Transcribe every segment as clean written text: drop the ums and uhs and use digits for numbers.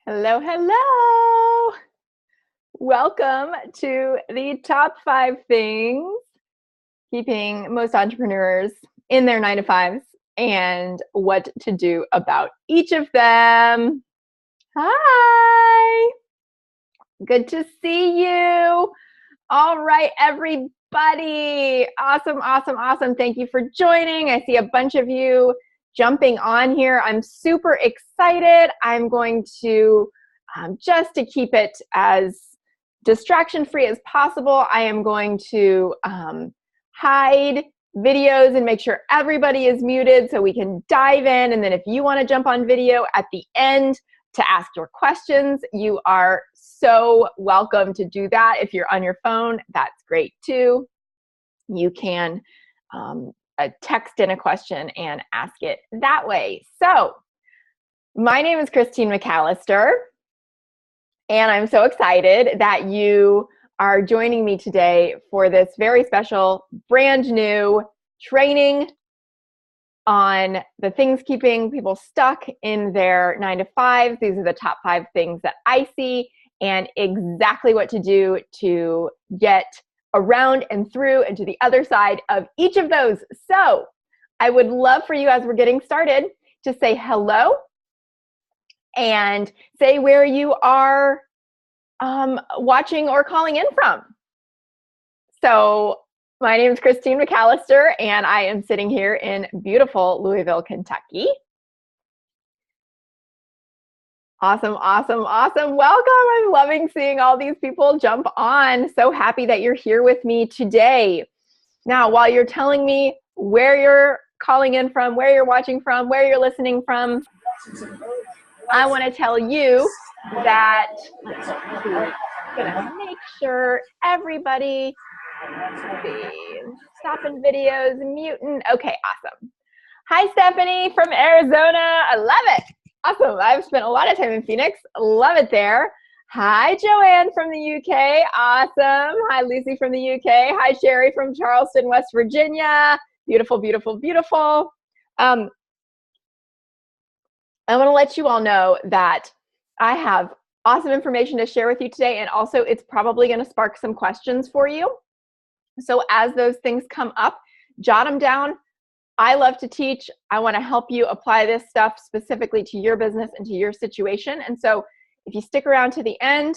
Hello, hello. Welcome to the top 5 things keeping most entrepreneurs in their 9 to 5s and what to do about each of them. Hi. Good to see you. All right, everybody. Awesome, awesome, awesome. Thank you for joining. I see a bunch of you jumping on here. I'm super excited. I'm going to, just to keep it as distraction-free as possible, I am going to hide videos and make sure everybody is muted so we can dive in. And then if you want to jump on video at the end to ask your questions, you are so welcome to do that. If you're on your phone, that's great too. You can text in a question and ask it that way. So my name is Christine McAllister, and I'm so excited that you are joining me today for this very special, brand new training on the things keeping people stuck in their 9 to 5s. These are the top 5 things that I see and exactly what to do to get around and through and to the other side of each of those. So I would love for you, as we're getting started, to say hello and say where you are watching or calling in from. So my name is Christine McAllister, and I am sitting here in beautiful Louisville, Kentucky. Awesome, awesome, awesome. Welcome. I'm loving seeing all these people jump on. So happy that you're here with me today. Now, while you're telling me where you're calling in from, where you're watching from, where you're listening from, I want to tell you that, let's see, I'm gonna make sure everybody, let's see, stopping videos, muting. Okay, awesome. Hi, Stephanie from Arizona. I love it. Awesome. I've spent a lot of time in Phoenix. Love it there. Hi, Joanne from the UK. Awesome. Hi, Lucy from the UK. Hi, Sherry from Charleston, West Virginia. Beautiful, beautiful, beautiful. I want to let you all know that I have awesome information to share with you today, and also it's probably going to spark some questions for you. So as those things come up, jot them down. I love to teach. I want to help you apply this stuff specifically to your business and to your situation. And so if you stick around to the end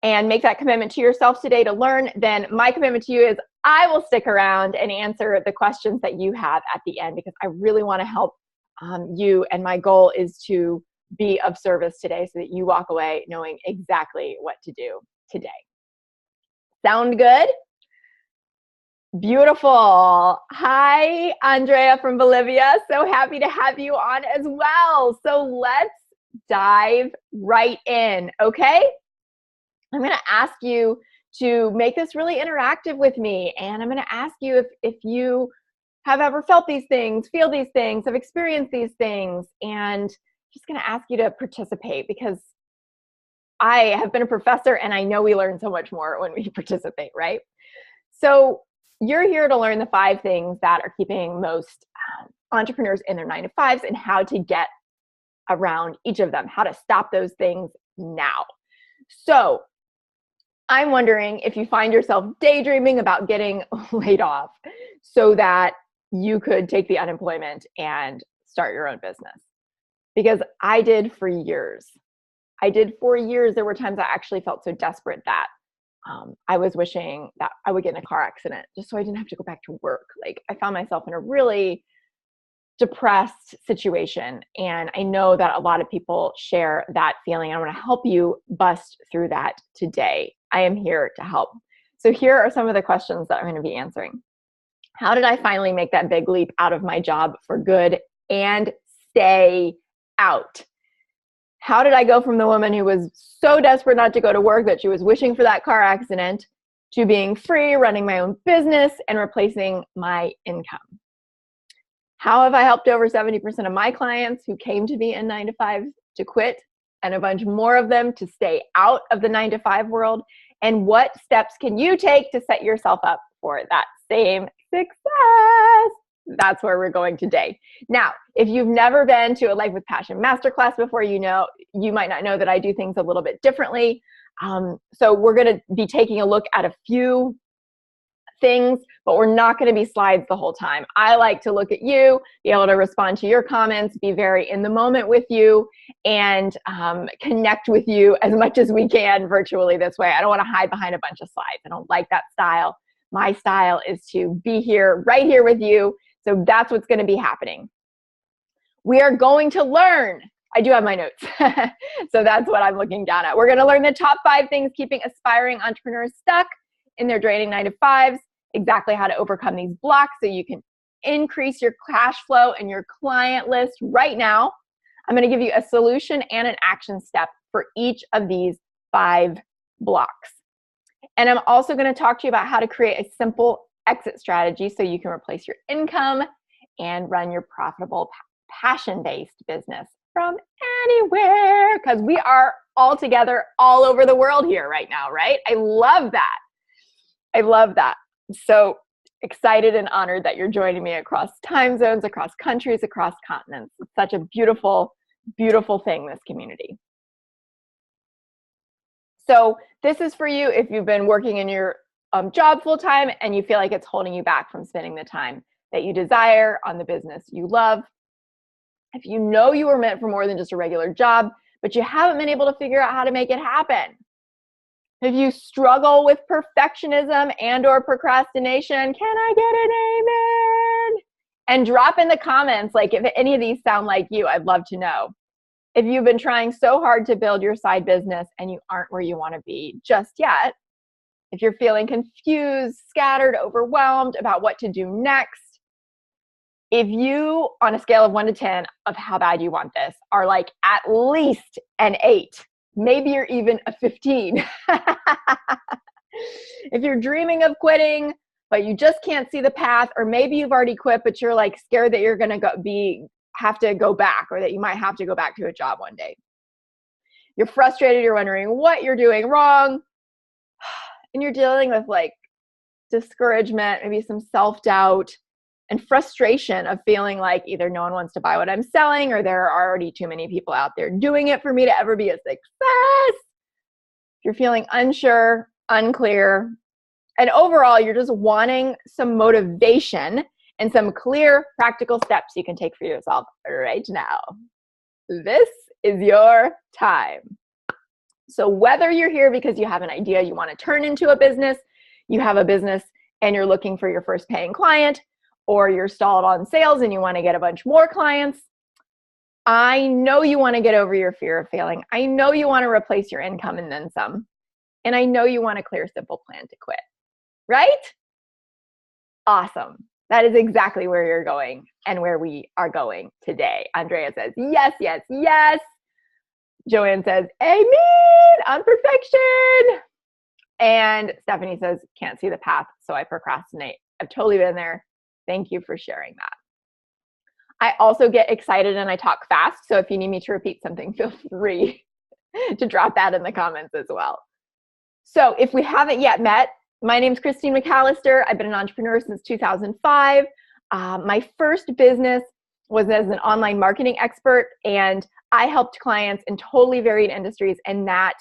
and make that commitment to yourself today to learn, then my commitment to you is I will stick around and answer the questions that you have at the end, because I really want to help you. And my goal is to be of service today so that you walk away knowing exactly what to do today. Sound good? Beautiful. Hi, Andrea from Bolivia. So happy to have you on as well. So let's dive right in, okay? I'm going to ask you to make this really interactive with me, and I'm going to ask you if you have ever felt these things, feel these things, have experienced these things, and just going to ask you to participate, because I have been a professor and I know we learn so much more when we participate, right? So you're here to learn the 5 things that are keeping most entrepreneurs in their 9 to 5s and how to get around each of them, how to stop those things now. So I'm wondering if you find yourself daydreaming about getting laid off so that you could take the unemployment and start your own business. Because I did for years. There were times I actually felt so desperate that I was wishing that I would get in a car accident just so I didn't have to go back to work. Like, I found myself in a really depressed situation, and I know that a lot of people share that feeling. I want to help you bust through that today. I am here to help. So here are some of the questions that I'm going to be answering. How did I finally make that big leap out of my job for good and stay out? How did I go from the woman who was so desperate not to go to work that she was wishing for that car accident to being free, running my own business, and replacing my income? How have I helped over 70% of my clients who came to me in 9 to 5 to quit, and a bunch more of them to stay out of the 9 to 5 world? And what steps can you take to set yourself up for that same success? That's where we're going today. Now, if you've never been to a Life with Passion Masterclass before, you know you might not know that I do things a little bit differently. So we're going to be taking a look at a few things, but we're not going to be slides the whole time. I like to look at you, be able to respond to your comments, be very in the moment with you, and connect with you as much as we can virtually this way. I don't want to hide behind a bunch of slides. I don't like that style. My style is to be here, right here with you. So that's what's going to be happening. We are going to learn. I do have my notes. So that's what I'm looking down at. We're going to learn the top 5 things keeping aspiring entrepreneurs stuck in their draining 9-to-5s, exactly how to overcome these blocks so you can increase your cash flow and your client list right now. I'm going to give you a solution and an action step for each of these 5 blocks. And I'm also going to talk to you about how to create a simple exit strategy so you can replace your income and run your profitable passion-based business from anywhere, because we are all together all over the world here right now, right? I love that. I love that. So excited and honored that you're joining me across time zones, across countries, across continents. It's such a beautiful, beautiful thing, this community. So this is for you if you've been working in your job full-time and you feel like it's holding you back from spending the time that you desire on the business you love. If you know you were meant for more than just a regular job, but you haven't been able to figure out how to make it happen. If you struggle with perfectionism and or procrastination, can I get an amen? And drop in the comments, like if any of these sound like you, I'd love to know. If you've been trying so hard to build your side business and you aren't where you want to be just yet, if you're feeling confused, scattered, overwhelmed about what to do next, if you, on a scale of 1 to 10 of how bad you want this, are like at least an 8, maybe you're even a 15. If you're dreaming of quitting, but you just can't see the path, or maybe you've already quit, but you're like scared that you're going to have to go back, or that you might have to go back to a job one day. You're frustrated, you're wondering what you're doing wrong, and you're dealing with like discouragement, maybe some self-doubt, and frustration of feeling like either no one wants to buy what I'm selling, or there are already too many people out there doing it for me to ever be a success. If you're feeling unsure, unclear, and overall you're just wanting some motivation and some clear practical steps you can take for yourself right now, this is your time. So whether you're here because you have an idea you want to turn into a business, you have a business and you're looking for your first paying client, or you're stalled on sales and you want to get a bunch more clients, I know you want to get over your fear of failing. I know you want to replace your income and then some. And I know you want a clear, simple plan to quit, right? Awesome. That is exactly where you're going and where we are going today. Andrea says, yes, yes, yes. Joanne says, amen on perfection. And Stephanie says, can't see the path, so I procrastinate. I've totally been there. Thank you for sharing that. I also get excited and I talk fast. So if you need me to repeat something, feel free to drop that in the comments as well. So if we haven't yet met, my name's Christine McAllister. I've been an entrepreneur since 2005. My first business was as an online marketing expert, and I helped clients in totally varied industries in that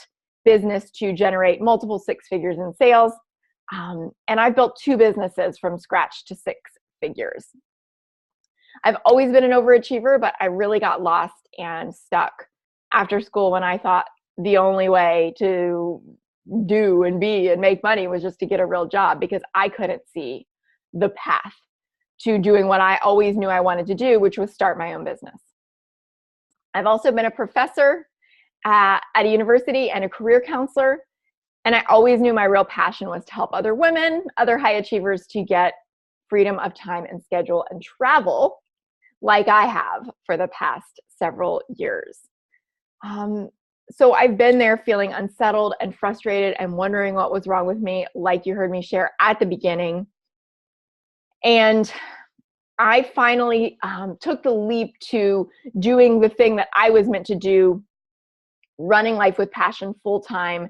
business to generate multiple 6 figures in sales. And I've built 2 businesses from scratch to 6 figures. I've always been an overachiever, but I really got lost and stuck after school when I thought the only way to do and be and make money was just to get a real job, because I couldn't see the path to doing what I always knew I wanted to do, which was start my own business. I've also been a professor at a university and a career counselor, and I always knew my real passion was to help other women, other high achievers, to get freedom of time and schedule and travel like I have for the past several years. So I've been there feeling unsettled and frustrated and wondering what was wrong with me, like you heard me share at the beginning. And I finally took the leap to doing the thing that I was meant to do, running life with passion full-time.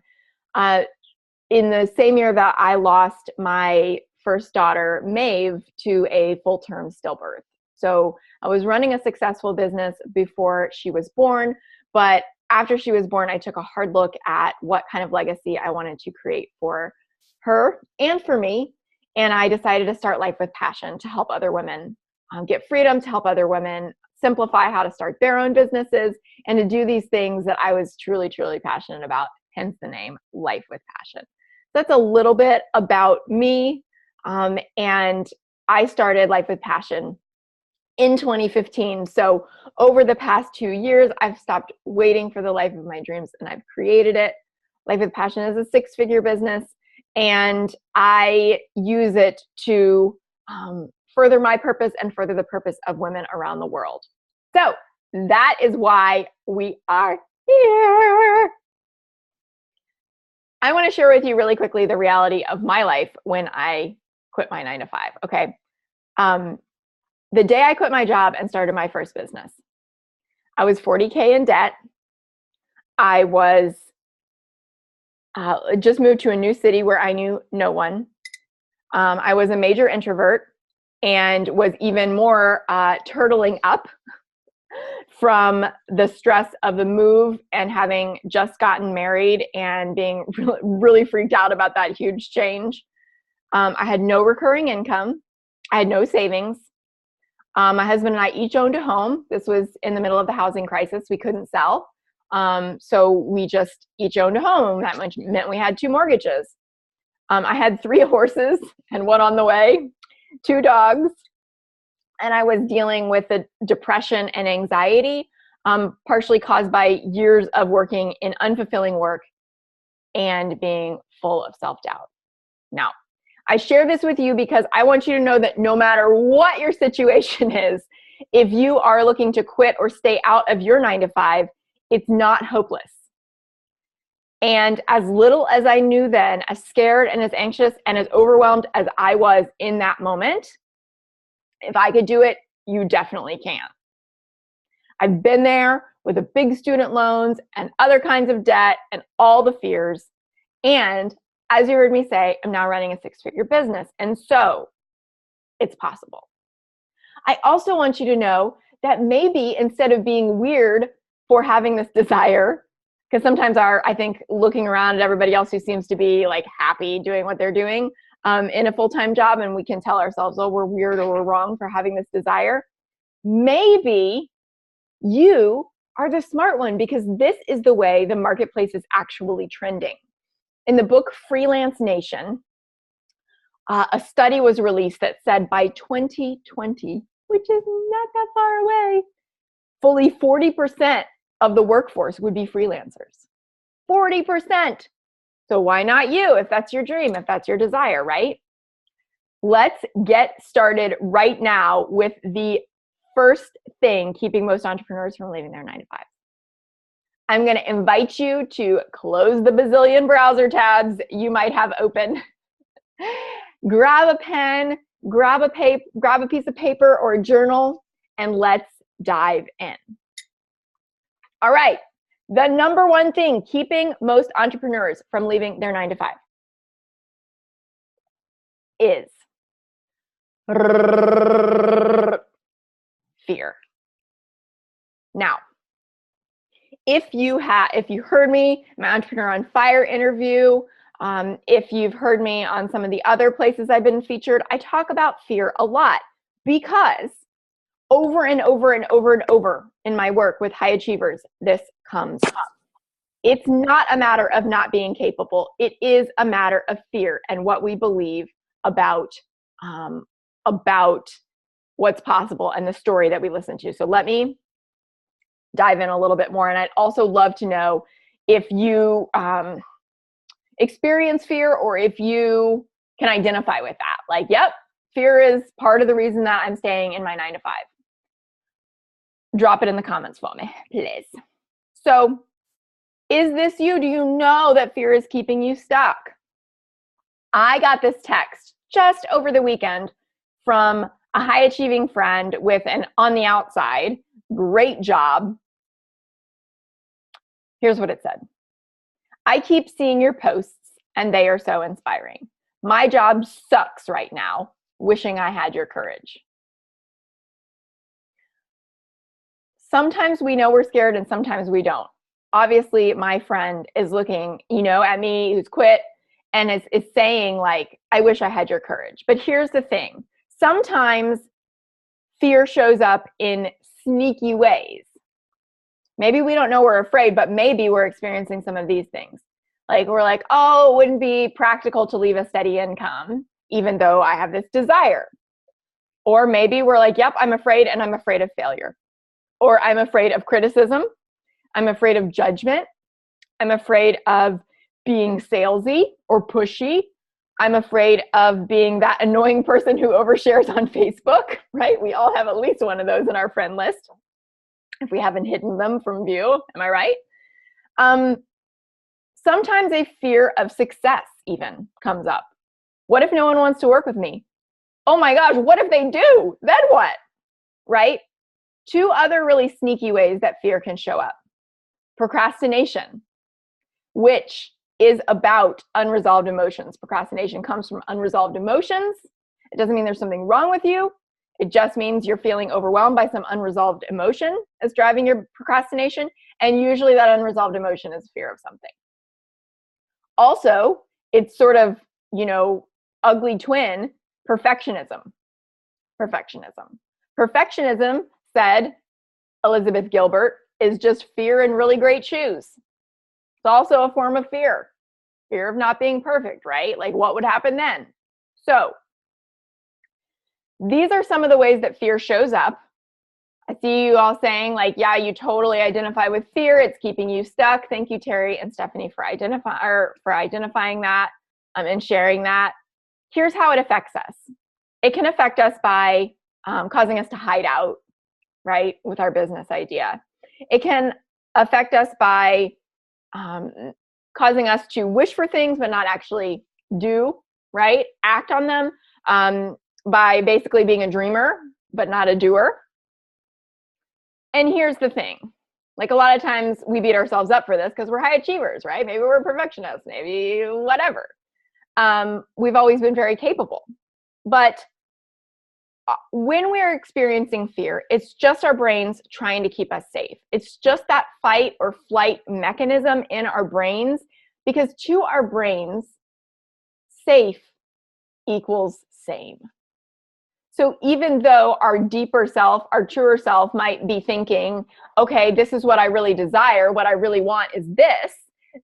In the same year that I lost my first daughter, Maeve, to a full-term stillbirth. So I was running a successful business before she was born, but after she was born, I took a hard look at what kind of legacy I wanted to create for her and for me. And I decided to start Life with Passion to help other women get freedom, to help other women simplify how to start their own businesses, and to do these things that I was truly, truly passionate about, hence the name Life with Passion. That's a little bit about me. And I started Life with Passion in 2015. So over the past 2 years, I've stopped waiting for the life of my dreams and I've created it. Life with Passion is a 6-figure business, and I use it to further my purpose and further the purpose of women around the world. So that is why we are here. I want to share with you really quickly the reality of my life when I quit my 9-to-5. Okay. The day I quit my job and started my first business, I was $40K in debt. I was just moved to a new city where I knew no one. I was a major introvert and was even more turtling up from the stress of the move and having just gotten married and being really freaked out about that huge change. I had no recurring income. I had no savings. My husband and I each owned a home. This was in the middle of the housing crisis. We couldn't sell. So we just each owned a home. That meant we had 2 mortgages. I had 3 horses and 1 on the way, 2 dogs. And I was dealing with the depression and anxiety, partially caused by years of working in unfulfilling work and being full of self-doubt. Now, I share this with you because I want you to know that no matter what your situation is, if you are looking to quit or stay out of your 9-to-5, it's not hopeless. And as little as I knew then, as scared and as anxious and as overwhelmed as I was in that moment, if I could do it, you definitely can. I've been there with the big student loans and other kinds of debt and all the fears. And as you heard me say, I'm now running a 6-figure business. And so it's possible. I also want you to know that maybe instead of being weird for having this desire, because sometimes I think looking around at everybody else who seems to be like happy doing what they're doing in a full-time job, and we can tell ourselves, oh, we're weird or we're wrong for having this desire. Maybe you are the smart one, because this is the way the marketplace is actually trending. In the book Freelance Nation, a study was released that said by 2020, which is not that far away, fully 40% of the workforce would be freelancers. 40%. So why not you if that's your dream, if that's your desire, right? Let's get started right now with the first thing keeping most entrepreneurs from leaving their 9-to-5. I'm going to invite you to close the bazillion browser tabs you might have open. Grab a pen, grab a piece of paper or a journal, and let's dive in. All right. The number one thing keeping most entrepreneurs from leaving their 9-to-5 is fear. Now, if you heard me, my Entrepreneur on Fire interview, if you've heard me on some of the other places I've been featured, I talk about fear a lot because over and over and over and over in my work with high achievers, this comes up. It's not a matter of not being capable. It is a matter of fear and what we believe about what's possible and the story that we listen to. So let me dive in a little bit more. And I'd also love to know if you experience fear or if you can identify with that. Like, yep, fear is part of the reason that I'm staying in my 9-to-5. Drop it in the comments for me, please. So is this you? Do you know that fear is keeping you stuck? I got this text just over the weekend from a high achieving friend with an on the outside great job. Here's what it said. I keep seeing your posts and they are so inspiring. My job sucks right now. Wishing I had your courage. Sometimes we know we're scared and sometimes we don't. obviously my friend is looking, at me who's quit and is saying like, I wish I had your courage. But here's the thing. Sometimes fear shows up in sneaky ways. Maybe we don't know we're afraid, but maybe we're experiencing some of these things. Like we're like, oh, it wouldn't be practical to leave a steady income, even though I have this desire. Or maybe we're like, yep, I'm afraid, and I'm afraid of failure. Or I'm afraid of criticism. I'm afraid of judgment. I'm afraid of being salesy or pushy. I'm afraid of being that annoying person who overshares on Facebook, right? We all have at least one of those in our friend list, if we haven't hidden them from view. Am I right? Sometimes a fear of success even comes up. What if no one wants to work with me? Oh my gosh, what if they do? Then what? Right? Two other really sneaky ways that fear can show up. Procrastination, which is about unresolved emotions. Procrastination comes from unresolved emotions. It doesn't mean there's something wrong with you. It just means you're feeling overwhelmed by some unresolved emotion that's driving your procrastination. And usually that unresolved emotion is fear of something. Also, it's sort of, ugly twin, perfectionism. Perfectionism, said Elizabeth Gilbert, is just fear in really great shoes. It's also a form of fear of not being perfect, right? Like what would happen then? So these are some of the ways that fear shows up. I see you all saying like, yeah, you totally identify with fear. It's keeping you stuck. Thank you, Terry and Stephanie, for identifying that and sharing that. Here's how it affects us. It can affect us by causing us to hide out, right, with our business idea. It can affect us by causing us to wish for things but not actually do, right? Act on them by basically being a dreamer but not a doer. And here's the thing. Like a lot of times we beat ourselves up for this because we're high achievers, right? Maybe we're perfectionists, maybe whatever. We've always been very capable. But when we're experiencing fear, it's just our brains trying to keep us safe. It's just that fight or flight mechanism in our brains, because to our brains, safe equals same. So even though our deeper self, our truer self might be thinking, okay, this is what I really desire, what I really want is this,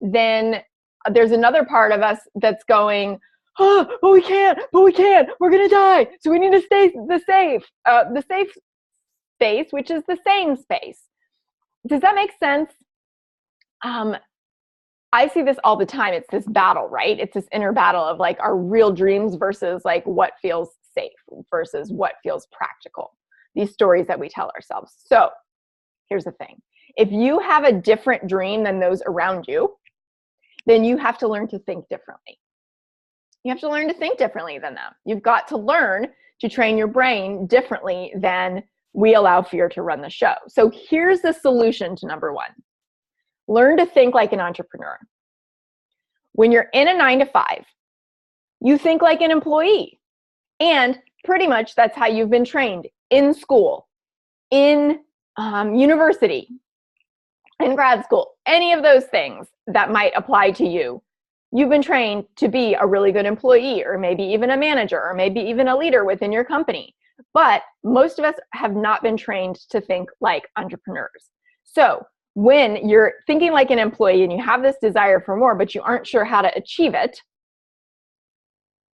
then there's another part of us that's going, oh, but we can't, we're gonna die. So we need to stay the safe space, which is the same space. Does that make sense? I see this all the time. It's this battle, right? It's this inner battle of like our real dreams versus like what feels safe versus what feels practical. These stories that we tell ourselves. So here's the thing. If you have a different dream than those around you, then you have to learn to think differently. You have to learn to think differently than them. You've got to learn to train your brain differently than we allow fear to run the show. So here's the solution to number one. Learn to think like an entrepreneur. When you're in a 9-to-5, you think like an employee. And pretty much that's how you've been trained in school, in university, in grad school, any of those things that might apply to you. You've been trained to be a really good employee, or maybe even a manager, or maybe even a leader within your company. But most of us have not been trained to think like entrepreneurs. So when you're thinking like an employee and you have this desire for more, but you aren't sure how to achieve it,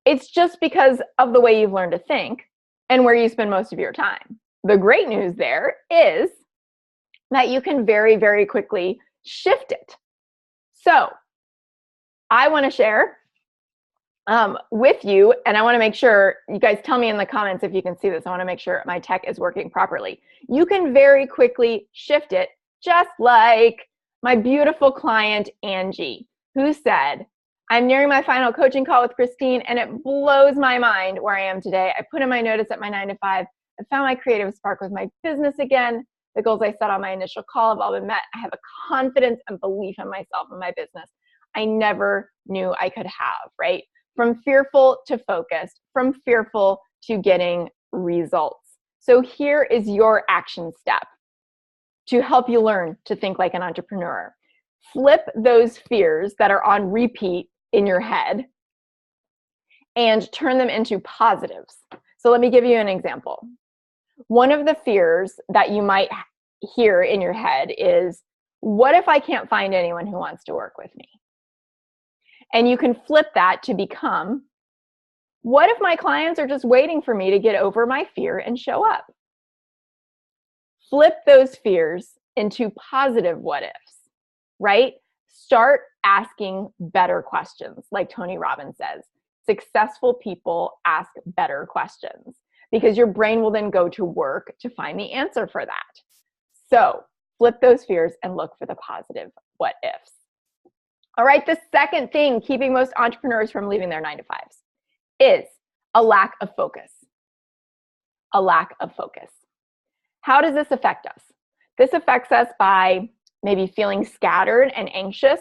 it's just because of the way you've learned to think and where you spend most of your time. The great news there is that you can very, very quickly shift it. So I want to share with you, and I want to make sure you guys tell me in the comments if you can see this. I want to make sure my tech is working properly. You can very quickly shift it, just like my beautiful client, Angie, who said, I'm nearing my final coaching call with Christine, and it blows my mind where I am today. I put in my notice at my 9-to-5. I found my creative spark with my business again. The goals I set on my initial call have all been met. I have a confidence and belief in myself and my business I never knew I could have, right? From fearful to focused, from fearful to getting results. So here is your action step to help you learn to think like an entrepreneur. Flip those fears that are on repeat in your head and turn them into positives. So let me give you an example. One of the fears that you might hear in your head is, what if I can't find anyone who wants to work with me? And you can flip that to become, what if my clients are just waiting for me to get over my fear and show up? Flip those fears into positive what ifs, right? Start asking better questions. Like Tony Robbins says, successful people ask better questions, because your brain will then go to work to find the answer for that. So flip those fears and look for the positive what ifs. All right, the second thing keeping most entrepreneurs from leaving their 9-to-5s is a lack of focus. A lack of focus. How does this affect us? This affects us by maybe feeling scattered and anxious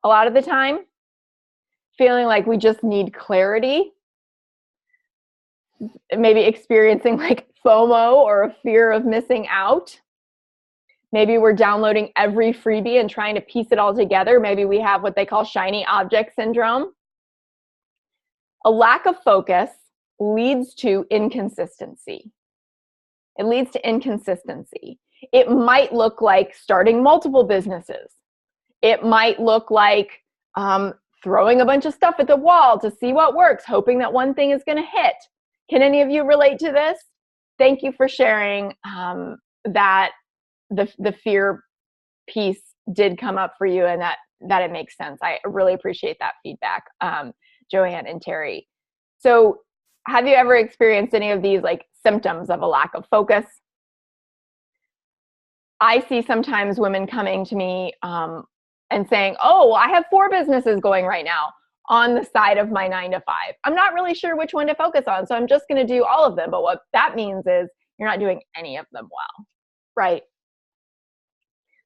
a lot of the time, feeling like we just need clarity, maybe experiencing like FOMO or a fear of missing out. Maybe we're downloading every freebie and trying to piece it all together. Maybe we have what they call shiny object syndrome. A lack of focus leads to inconsistency. It leads to inconsistency. It might look like starting multiple businesses. It might look like throwing a bunch of stuff at the wall to see what works, hoping that one thing is going to hit. Can any of you relate to this? Thank you for sharing that the fear piece did come up for you, and that it makes sense. I really appreciate that feedback, Joanne and Terry. So have you ever experienced any of these like symptoms of a lack of focus? I see sometimes women coming to me and saying, oh, I have 4 businesses going right now on the side of my 9-to-5. I'm not really sure which one to focus on, so I'm just going to do all of them. But what that means is you're not doing any of them well, right?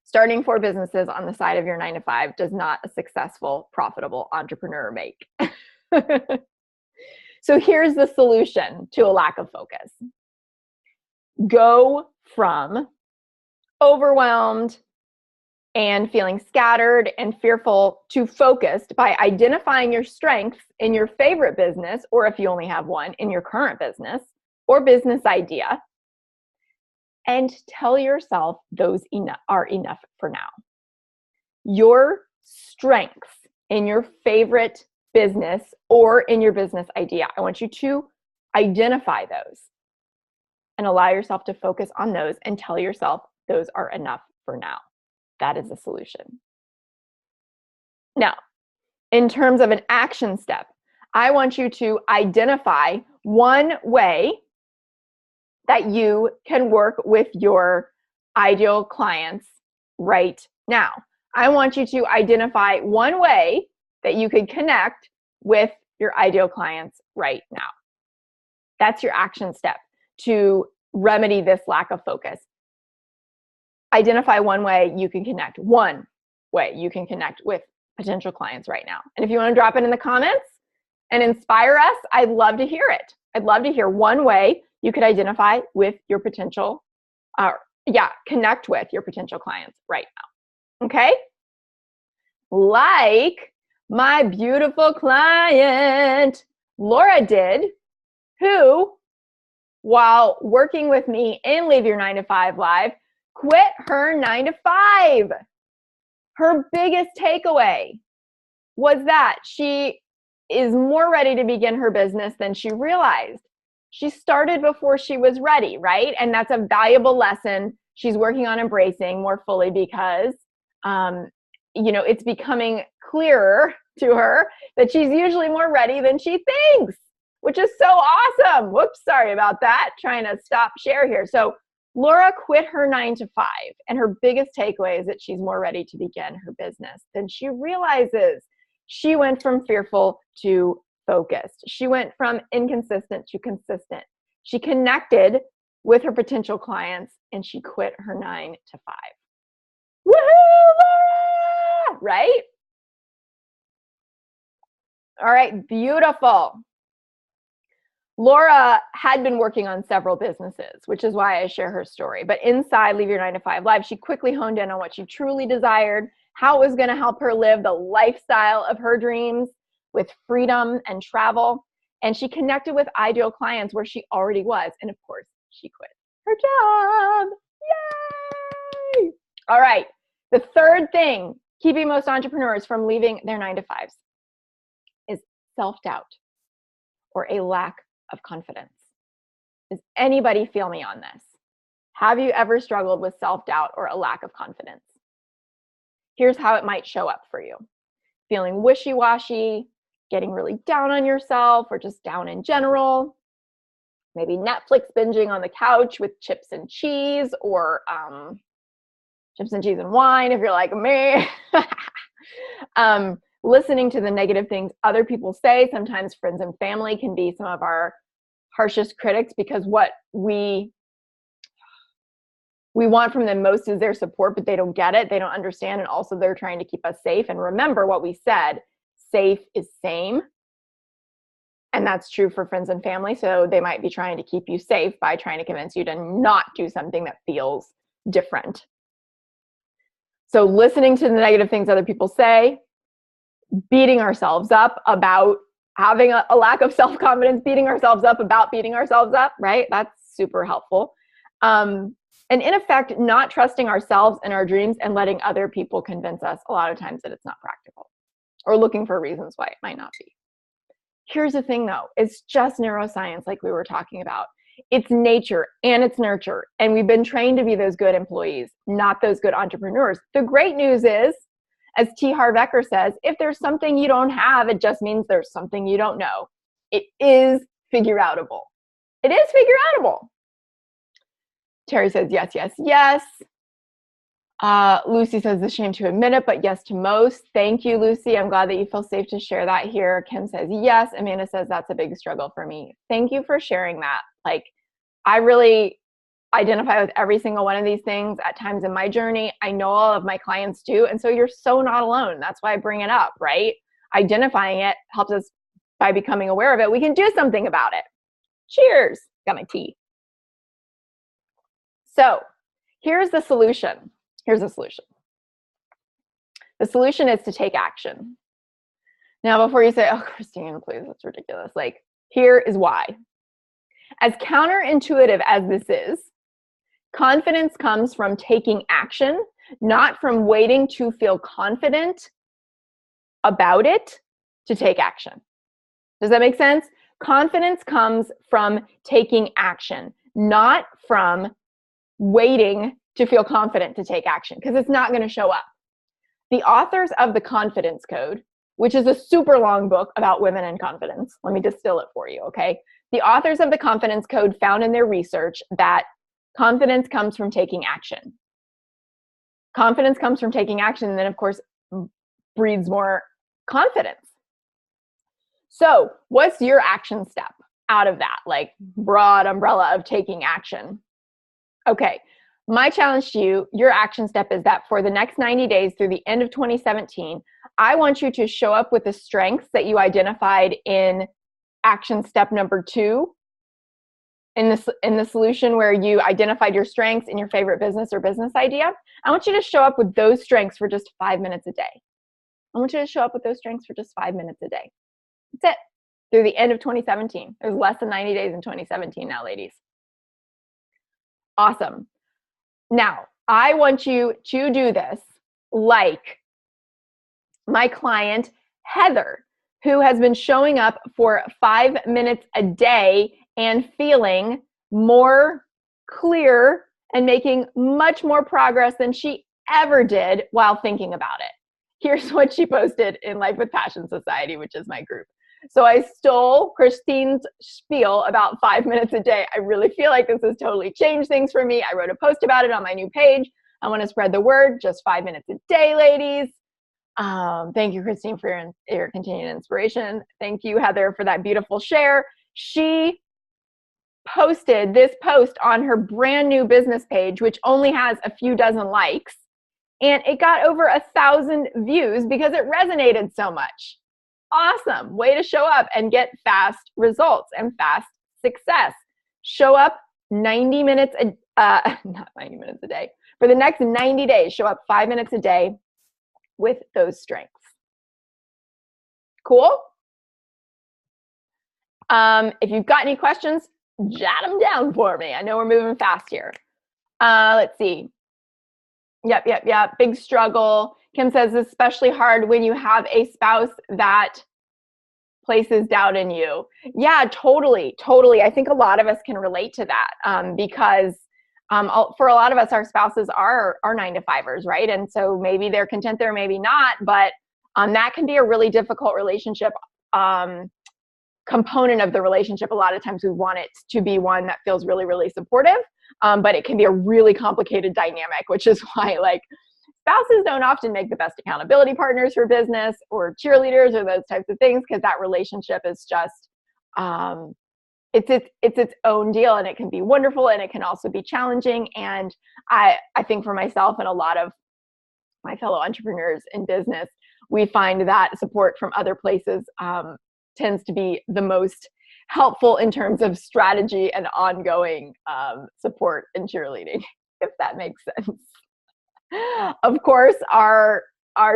Starting 4 businesses on the side of your 9-to-5 does not a successful, profitable entrepreneur make. So here's the solution to a lack of focus. Go from overwhelmed and feeling scattered and fearful to focused by identifying your strengths in your favorite business, or if you only have one, in your current business or business idea, and tell yourself those are enough for now. Your strengths in your favorite business or in your business idea, I want you to identify those and allow yourself to focus on those and tell yourself those are enough for now. That is a solution. Now, in terms of an action step, I want you to identify one way that you can work with your ideal clients right now. I want you to identify one way that you could connect with your ideal clients right now. That's your action step to remedy this lack of focus. Identify one way you can connect, with potential clients right now. And if you want to drop it in the comments and inspire us, I'd love to hear it. I'd love to hear one way you could identify with your potential, connect with your potential clients right now. Okay? Like my beautiful client, Laura did, who, while working with me in Leave Your 9-to-5 Live, quit her 9-to-5. Her biggest takeaway was that she is more ready to begin her business than she realized. She started before she was ready, right? And that's a valuable lesson she's working on embracing more fully because, it's becoming clearer to her that she's usually more ready than she thinks, which is so awesome. Whoops, sorry about that. Trying to stop share here. So Laura quit her 9-to-5, and her biggest takeaway is that she's more ready to begin her business than she realizes. She went from fearful to focused. She went from inconsistent to consistent. She connected with her potential clients, and she quit her 9-to-5. Woohoo, Laura! Right? All right, beautiful. Laura had been working on several businesses, which is why I share her story. But inside Leave Your 9-to-5 Live, she quickly honed in on what she truly desired, how it was going to help her live the lifestyle of her dreams with freedom and travel. And she connected with ideal clients where she already was. And of course, she quit her job. Yay! All right. The third thing keeping most entrepreneurs from leaving their 9-to-5s is self-doubt or a lack of confidence. Does anybody feel me on this? Have you ever struggled with self-doubt or a lack of confidence? Here's how it might show up for you. Feeling wishy-washy, getting really down on yourself or just down in general. Maybe Netflix binging on the couch with chips and cheese or chips and cheese and wine if you're like me. Listening to the negative things other people say. Sometimes friends and family can be some of our harshest critics because what we want from them most is their support, but they don't get it. They don't understand. And also they're trying to keep us safe. And remember what we said, safe is same. And that's true for friends and family. So they might be trying to keep you safe by trying to convince you to not do something that feels different. So listening to the negative things other people say, beating ourselves up about having a lack of self-confidence, beating ourselves up about beating ourselves up, right? That's super helpful. And in effect, not trusting ourselves and our dreams and letting other people convince us a lot of times that it's not practical or looking for reasons why it might not be. Here's the thing though, it's just neuroscience like we were talking about. It's nature and it's nurture. And we've been trained to be those good employees, not those good entrepreneurs. The great news is, as T. Harv Eker says, if there's something you don't have, it just means there's something you don't know. It is figure-outable. It is figure-outable. Terry says, yes, yes, yes. Lucy says, it's a shame to admit it, but yes to most. Thank you, Lucy. I'm glad that you feel safe to share that here. Kim says, yes. Amanda says, that's a big struggle for me. Thank you for sharing that. Like, I really identify with every single one of these things at times in my journey. I know all of my clients do. And so you're so not alone. That's why I bring it up, right? Identifying it helps us by becoming aware of it. We can do something about it. Cheers. Got my tea. So here's the solution. Here's the solution. The solution is to take action. Now, before you say, oh, Christine, please, that's ridiculous. Like, here is why. As counterintuitive as this is, confidence comes from taking action, not from waiting to feel confident about it to take action. Does that make sense? Confidence comes from taking action, not from waiting to feel confident to take action, because it's not going to show up. The authors of The Confidence Code, which is a super long book about women and confidence, let me distill it for you, okay? The authors of The Confidence Code found in their research that confidence comes from taking action. Confidence comes from taking action, and then, of course, breeds more confidence. So what's your action step out of that, like, broad umbrella of taking action? Okay, my challenge to you, your action step is that for the next 90 days through the end of 2017, I want you to show up with the strengths that you identified in action step number 2, in the solution where you identified your strengths in your favorite business or business idea. I want you to show up with those strengths for just 5 minutes a day. I want you to show up with those strengths for just 5 minutes a day. That's it. Through the end of 2017. There's less than 90 days in 2017 now, ladies. Awesome. Now, I want you to do this like my client, Heather, who has been showing up for 5 minutes a day and feeling more clear and making much more progress than she ever did while thinking about it. Here's what she posted in Life with Passion Society, which is my group. So I stole Christine's spiel about 5 minutes a day. I really feel like this has totally changed things for me. I wrote a post about it on my new page. I want to spread the word. Just 5 minutes a day, ladies. Thank you, Christine, for your continued inspiration. Thank you, Heather, for that beautiful share. She posted this post on her brand new business page, which only has a few dozen likes, and it got over 1,000 views because it resonated so much. Awesome way to show up and get fast results and fast success. Show up 90 minutes, not 90 minutes a day. For the next 90 days, show up 5 minutes a day with those strengths. Cool? If you've got any questions, jot them down for me. I know we're moving fast here. Let's see. Yep. Big struggle. Kim says, especially hard when you have a spouse that places doubt in you. Yeah, totally. I think a lot of us can relate to that because for a lot of us, our spouses are 9-to-5ers, right? And so maybe they're content there, maybe not, but that can be a really difficult relationship component of the relationship. A lot of times we want it to be one that feels really, really supportive, but it can be a really complicated dynamic, which is why like spouses don't often make the best accountability partners for business or cheerleaders or those types of things, because that relationship is just it's its own deal, and it can be wonderful and it can also be challenging. And I think for myself and a lot of my fellow entrepreneurs in business, we find that support from other places tends to be the most helpful in terms of strategy and ongoing support and cheerleading, if that makes sense. Of course, our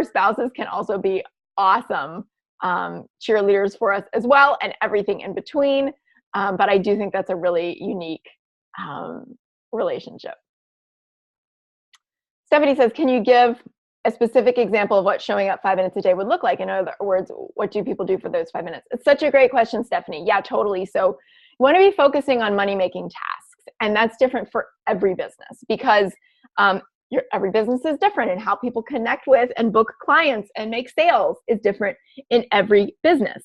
spouses can also be awesome cheerleaders for us as well, and everything in between. But I do think that's a really unique relationship. Stephanie says, can you give a specific example of what showing up 5 minutes a day would look like? In other words, what do people do for those 5 minutes? It's such a great question, Stephanie. Yeah, totally. So you want to be focusing on money-making tasks, and that's different for every business because every business is different, and how people connect with and book clients and make sales is different in every business.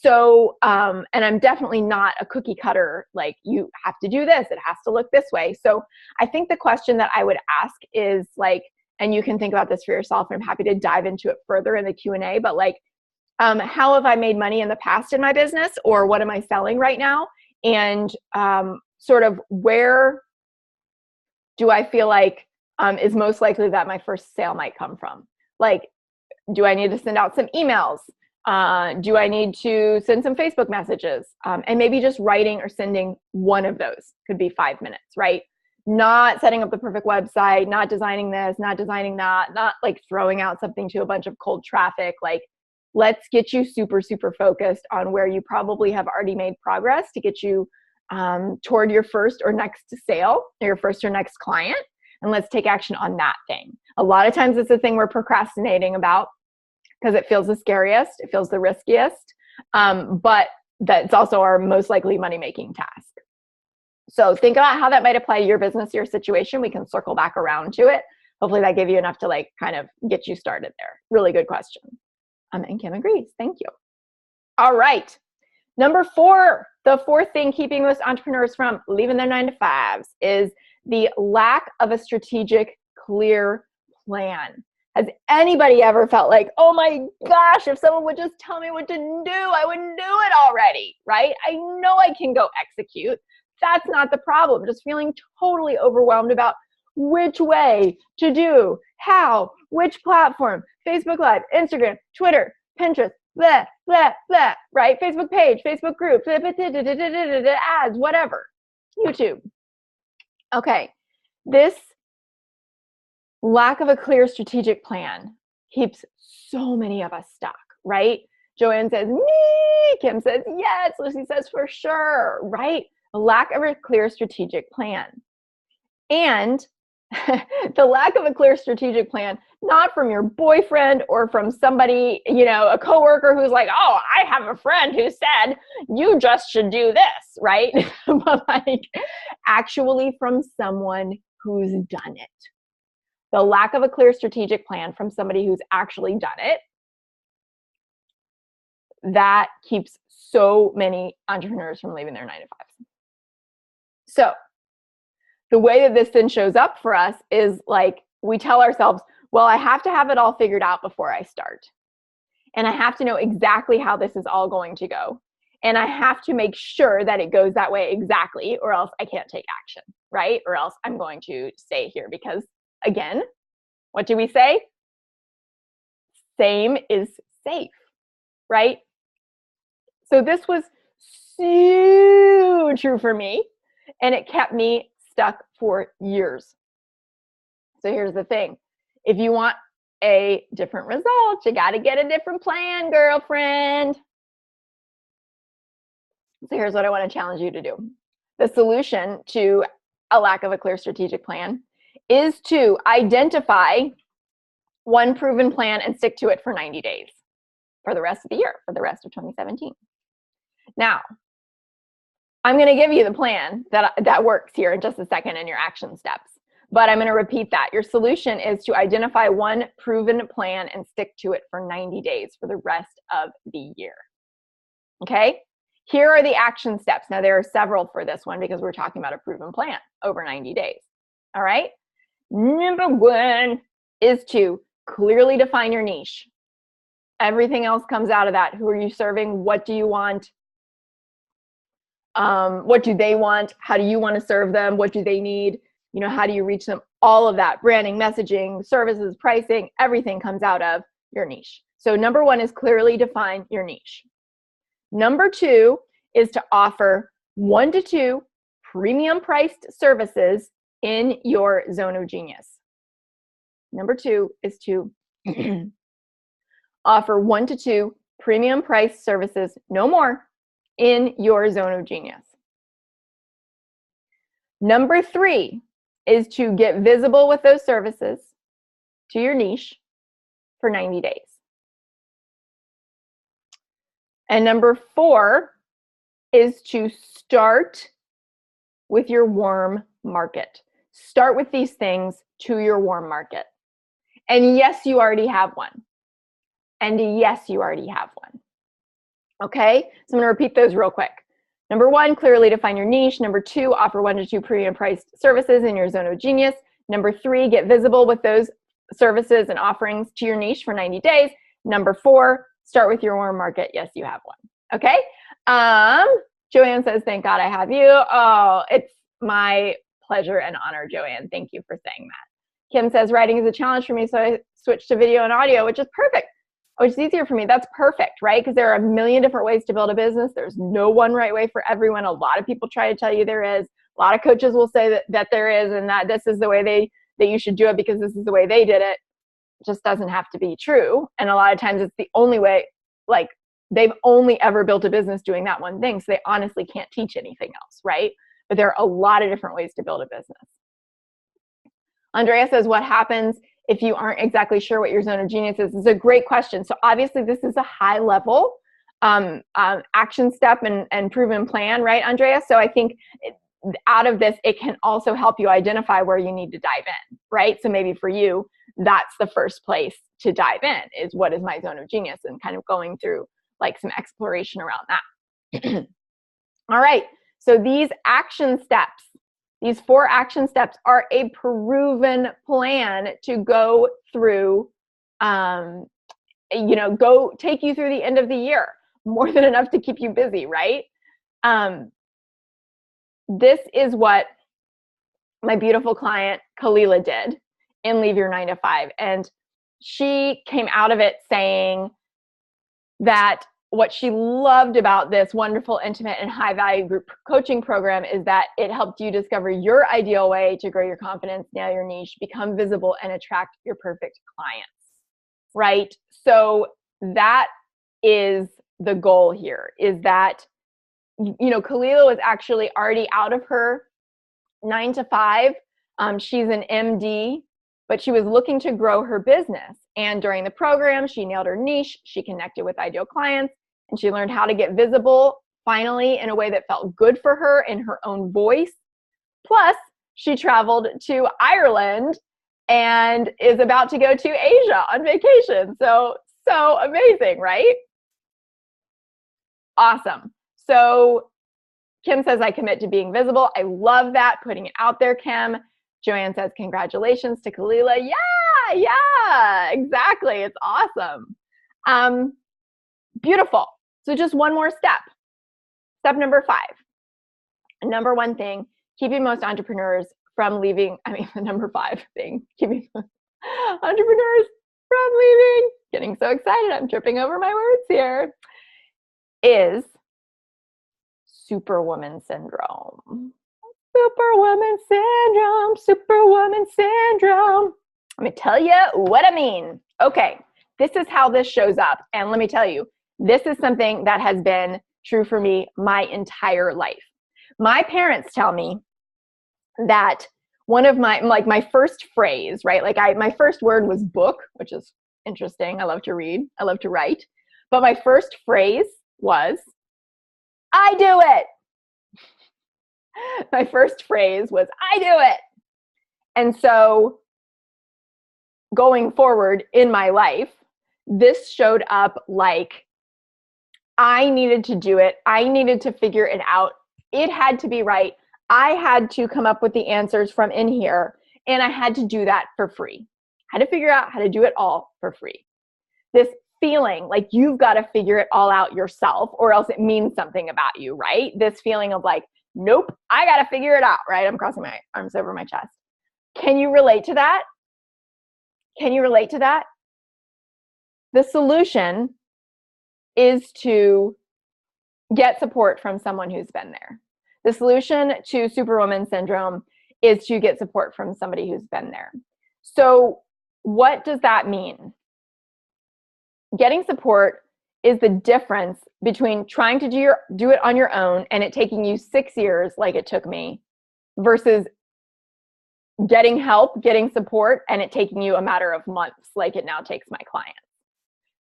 So, and I'm definitely not a cookie cutter, like you have to do this, it has to look this way. So I think the question that I would ask is like, and you can think about this for yourself, and I'm happy to dive into it further in the Q&A, but like, how have I made money in the past in my business, or what am I selling right now? And sort of where do I feel like is most likely that my first sale might come from? Like, do I need to send out some emails? Do I need to send some Facebook messages? And maybe just writing or sending one of those could be 5 minutes, right? Not setting up the perfect website, not designing this, not designing that, not like throwing out something to a bunch of cold traffic. Like, let's get you super, super focused on where you probably have already made progress to get you toward your first or next sale, or your first or next client. And let's take action on that thing. A lot of times it's the thing we're procrastinating about because it feels the scariest, it feels the riskiest, but that's also our most likely money-making task. So think about how that might apply to your business, your situation. We can circle back around to it. Hopefully that gave you enough to like kind of get you started there. Really good question. And Kim agrees. Thank you. All right. Number 4, the fourth thing keeping most entrepreneurs from leaving their 9-to-5s is the lack of a strategic, clear plan. Has anybody ever felt like, oh my gosh, if someone would just tell me what to do, I would do it already, right? I know I can go execute. That's not the problem. Just feeling totally overwhelmed about which way to do, how, which platform, Facebook Live, Instagram, Twitter, Pinterest, blah, blah, blah, right? Facebook page, Facebook group, ads, whatever, YouTube. Okay, this lack of a clear strategic plan keeps so many of us stuck, right? Joanne says, me. Kim says, yes. Lucy says, for sure, right? A lack of a clear strategic plan. And the lack of a clear strategic plan, not from your boyfriend or from somebody, you know, a coworker who's like, oh, I have a friend who said you just should do this, right? But like actually from someone who's done it. The lack of a clear strategic plan from somebody who's actually done it, that keeps so many entrepreneurs from leaving their 9-to-5s. So the way that this then shows up for us is like, we tell ourselves, well, I have to have it all figured out before I start. And I have to know exactly how this is all going to go. And I have to make sure that it goes that way exactly, or else I can't take action, right? Or else I'm going to stay here because, again, what do we say? Same is safe, right? So this was so true for me, and it kept me stuck for years. So here's the thing. If you want a different result. You got to get a different plan, girlfriend. So here's what I want to challenge you to do. The solution to a lack of a clear strategic plan is to identify one proven plan and stick to it for 90 days for the rest of the year, for the rest of 2017. Now, I'm going to give you the plan that works here in just a second in your action steps, but I'm going to repeat that. Your solution is to identify one proven plan and stick to it for 90 days for the rest of the year. Okay? Here are the action steps. Now, there are several for this one because we're talking about a proven plan over 90 days. All right? Number one is to clearly define your niche. Everything else comes out of that. Who are you serving? What do you want? What do they want? How do you want to serve them? What do they need? You know, how do you reach them? All of that, branding, messaging, services, pricing, everything comes out of your niche. So number one is clearly define your niche. Number two is to offer 1 to 2 premium priced services in your zone of genius. Number two is to offer 1 to 2 premium priced services, no more, in your zone of genius. Number three is to get visible with those services to your niche for 90 days. And number four is to start with your warm market. Start with these things to your warm market. And yes, you already have one. And yes, you already have one. Okay, so I'm going to repeat those real quick. Number one, clearly define your niche. Number two, offer 1 to 2 premium priced services in your zone of genius. Number three, get visible with those services and offerings to your niche for 90 days. Number four, start with your warm market. Yes, you have one. Okay. Joanne says, thank God I have you. Oh, it's my pleasure and honor, Joanne. Thank you for saying that. Kim says, writing is a challenge for me, so I switched to video and audio, which is perfect. Which is easier for me. That's perfect, right? Because there are a million different ways to build a business. There's no one right way for everyone. A lot of people try to tell you there is. A lot of coaches will say that there is, and that this is the way that you should do it because this is the way they did it. It just doesn't have to be true. And a lot of times it's the only way, like they've only ever built a business doing that one thing. So they honestly can't teach anything else, right? But there are a lot of different ways to build a business. Andrea says, what happens if you aren't exactly sure what your zone of genius is? It's a great question. So obviously this is a high level action step and proven plan, right, Andrea? So I think out of this, it can also help you identify where you need to dive in, right? So maybe for you, that's the first place to dive in is what is my zone of genius and kind of going through like some exploration around that. All right. So these action steps, these 4 action steps are a proven plan to go through, go take you through the end of the year, more than enough to keep you busy, right? This is what my beautiful client, Kalila, did in Leave Your 9 to 5. And she came out of it saying that what she loved about this wonderful, intimate, and high-value group coaching program is that it helped you discover your ideal way to grow your confidence, nail your niche, become visible, and attract your perfect clients, right? So that is the goal here, is that, Kalila was actually already out of her 9 to 5. She's an MD, but she was looking to grow her business. And during the program, she nailed her niche, she connected with ideal clients, and she learned how to get visible finally in a way that felt good for her in her own voice. Plus, she traveled to Ireland and is about to go to Asia on vacation. So amazing, right? Awesome. So Kim says, I commit to being visible. I love that, putting it out there, Kim. Joanne says, congratulations to Kalila. Yeah, exactly. It's awesome. Beautiful. So just one more step. Step number 5. Number one thing, keeping most entrepreneurs from leaving, the number 5 thing, keeping entrepreneurs from leaving, getting so excited, I'm tripping over my words here, is Superwoman syndrome. Superwoman syndrome, Superwoman syndrome. Let me tell you what I mean. Okay, this is how this shows up. And let me tell you, this is something that has been true for me my entire life. My parents tell me that one of my first phrase, right? My first word was book, which is interesting. I love to read. I love to write. But my first phrase was, I do it. My first phrase was, I do it. And so going forward in my life, this showed up like I needed to do it. I needed to figure it out. It had to be right. I had to come up with the answers from in here, and I had to do that for free. I had to figure out how to do it all for free. This feeling like you've got to figure it all out yourself, or else it means something about you, right? This feeling of like, nope, I got to figure it out, right? I'm crossing my arms over my chest. Can you relate to that? Can you relate to that? The solution is to get support from someone who's been there. The solution to Superwoman syndrome is to get support from somebody who's been there. So what does that mean? Getting support is the difference between trying to do it on your own and it taking you 6 years like it took me, versus getting help, getting support, and it taking you a matter of months like it now takes my clients.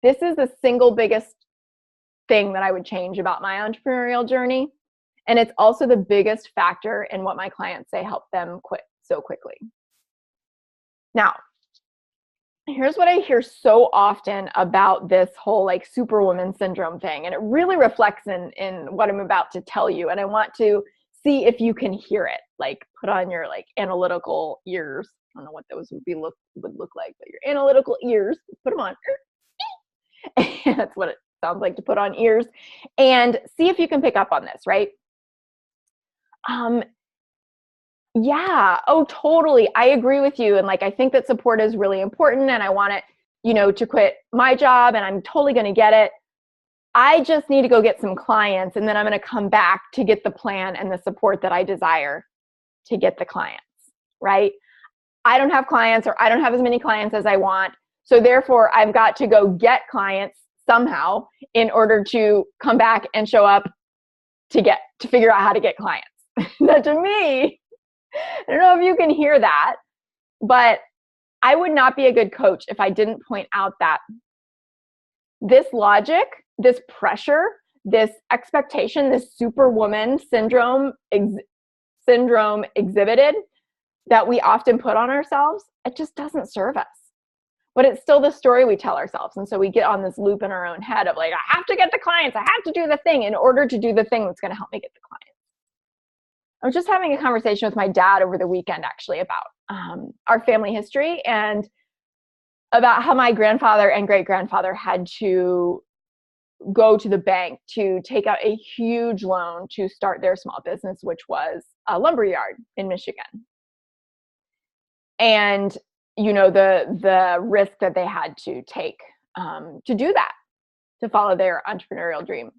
This is the single biggest thing that I would change about my entrepreneurial journey. And it's also the biggest factor in what my clients say helped them quit so quickly. Now, here's what I hear so often about this whole like Superwoman syndrome thing. And it really reflects in what I'm about to tell you. And I want to see if you can hear it. Like put on your like analytical ears. I don't know what those would look like, but your analytical ears, put them on. And that's what it sounds like to put on ears, and see if you can pick up on this, right? Yeah, oh, totally. I agree with you. And like, I think that support is really important, and I want it, to quit my job, and I'm totally going to get it. I just need to go get some clients, and then I'm going to come back to get the plan and the support that I desire to get the clients, right? I don't have clients, or I don't have as many clients as I want. So therefore, I've got to go get clients somehow in order to come back and show up to figure out how to get clients. Now, to me, I don't know if you can hear that, but I would not be a good coach if I didn't point out that this logic, this pressure, this expectation, this Superwoman syndrome exhibited that we often put on ourselves, it just doesn't serve us. But it's still the story we tell ourselves. And so we get on this loop in our own head of like, I have to get the clients. I have to do the thing in order to do the thing that's going to help me get the clients. I was just having a conversation with my dad over the weekend, actually, about our family history and about how my grandfather and great-grandfather had to go to the bank to take out a huge loan to start their small business, which was a lumber yard in Michigan. And the risk that they had to take to do that, to follow their entrepreneurial dream.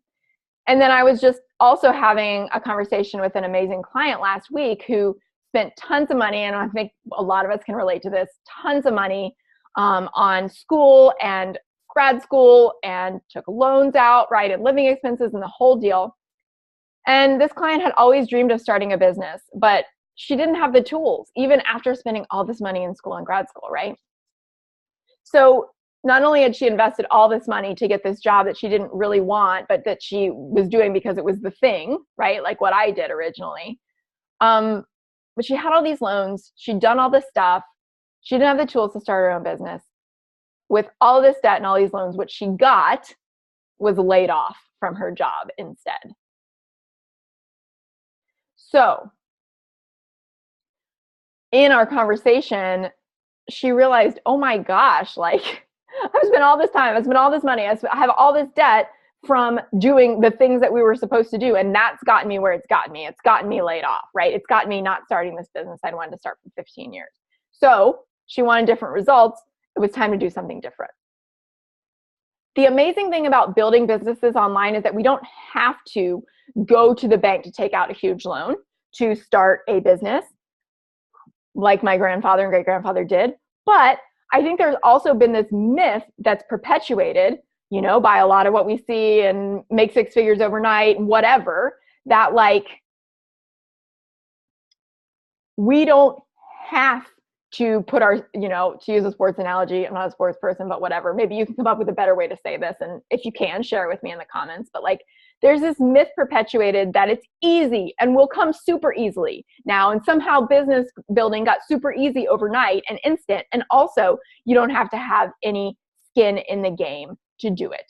And then I was just also having a conversation with an amazing client last week who spent tons of money, and I think a lot of us can relate to this, tons of money on school and grad school, and took loans out, right, and living expenses and the whole deal. And this client had always dreamed of starting a business, but she didn't have the tools, even after spending all this money in school and grad school, right? So not only had she invested all this money to get this job that she didn't really want, but that she was doing because it was the thing, right? Like what I did originally. But she had all these loans. She'd done all this stuff. She didn't have the tools to start her own business. With all this debt and all these loans, what she got was laid off from her job instead. So in our conversation, she realized, oh my gosh, like I've spent all this time, I've spent all this money, I have all this debt from doing the things that we were supposed to do. And that's gotten me where it's gotten me. It's gotten me laid off, right? It's gotten me not starting this business I'd wanted to start for 15 years. So she wanted different results. It was time to do something different. The amazing thing about building businesses online is that we don't have to go to the bank to take out a huge loan to start a business like my grandfather and great-grandfather did. But I think there's also been this myth that's perpetuated, you know, by a lot of what we see and make six figures overnight and whatever, that like, we don't have to put our, you know, to use a sports analogy, I'm not a sports person, but whatever, maybe you can come up with a better way to say this. And if you can, share it with me in the comments. But like, there's this myth perpetuated that it's easy and will come super easily now. And somehow business building got super easy overnight and instant. And also, you don't have to have any skin in the game to do it.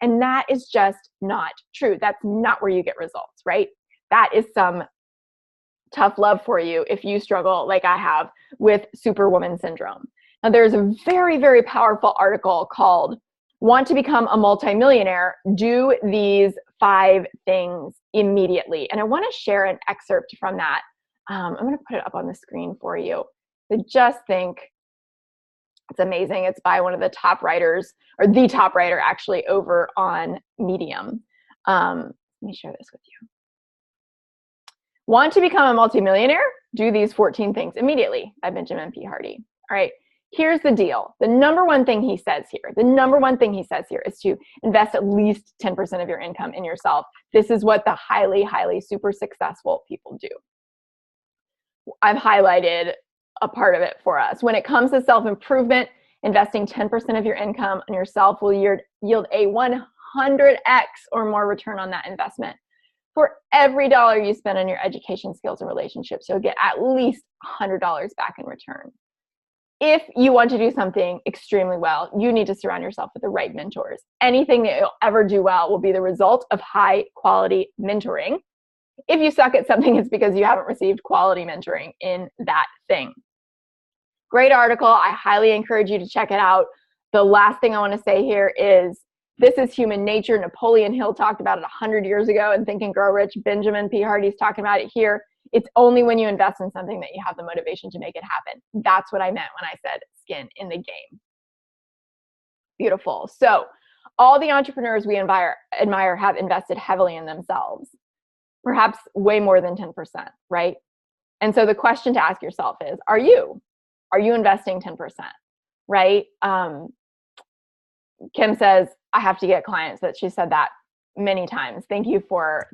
And that is just not true. That's not where you get results, right? That is some tough love for you if you struggle like I have with Superwoman Syndrome. Now, there's a very, very powerful article called Want to Become a Multimillionaire? Do These 5 Things Immediately. And I want to share an excerpt from that. I'm going to put it up on the screen for you. I just think it's amazing. It's by one of the top writers, or the top writer actually, over on Medium. Let me share this with you. Want to become a multimillionaire? Do these 14 things immediately, by Benjamin P. Hardy. All right, here's the deal. The number one thing he says here is to invest at least 10% of your income in yourself. This is what the highly, highly super successful people do. I've highlighted a part of it for us. When it comes to self-improvement, investing 10% of your income on yourself will yield a 100x or more return on that investment. For every dollar you spend on your education, skills, and relationships, you'll get at least $100 back in return. If you want to do something extremely well, you need to surround yourself with the right mentors. Anything that you'll ever do well will be the result of high quality mentoring. If you suck at something, it's because you haven't received quality mentoring in that thing. Great article. I highly encourage you to check it out. The last thing I want to say here is, this is human nature. Napoleon Hill talked about it 100 years ago in Think and Grow Rich. Benjamin P. Hardy's talking about it here. It's only when you invest in something that you have the motivation to make it happen. That's what I meant when I said skin in the game. Beautiful. So all the entrepreneurs we admire have invested heavily in themselves, perhaps way more than 10%, right? And so the question to ask yourself is, are you investing 10%, right? Kim says, I have to get clients. That she said that many times. Thank you for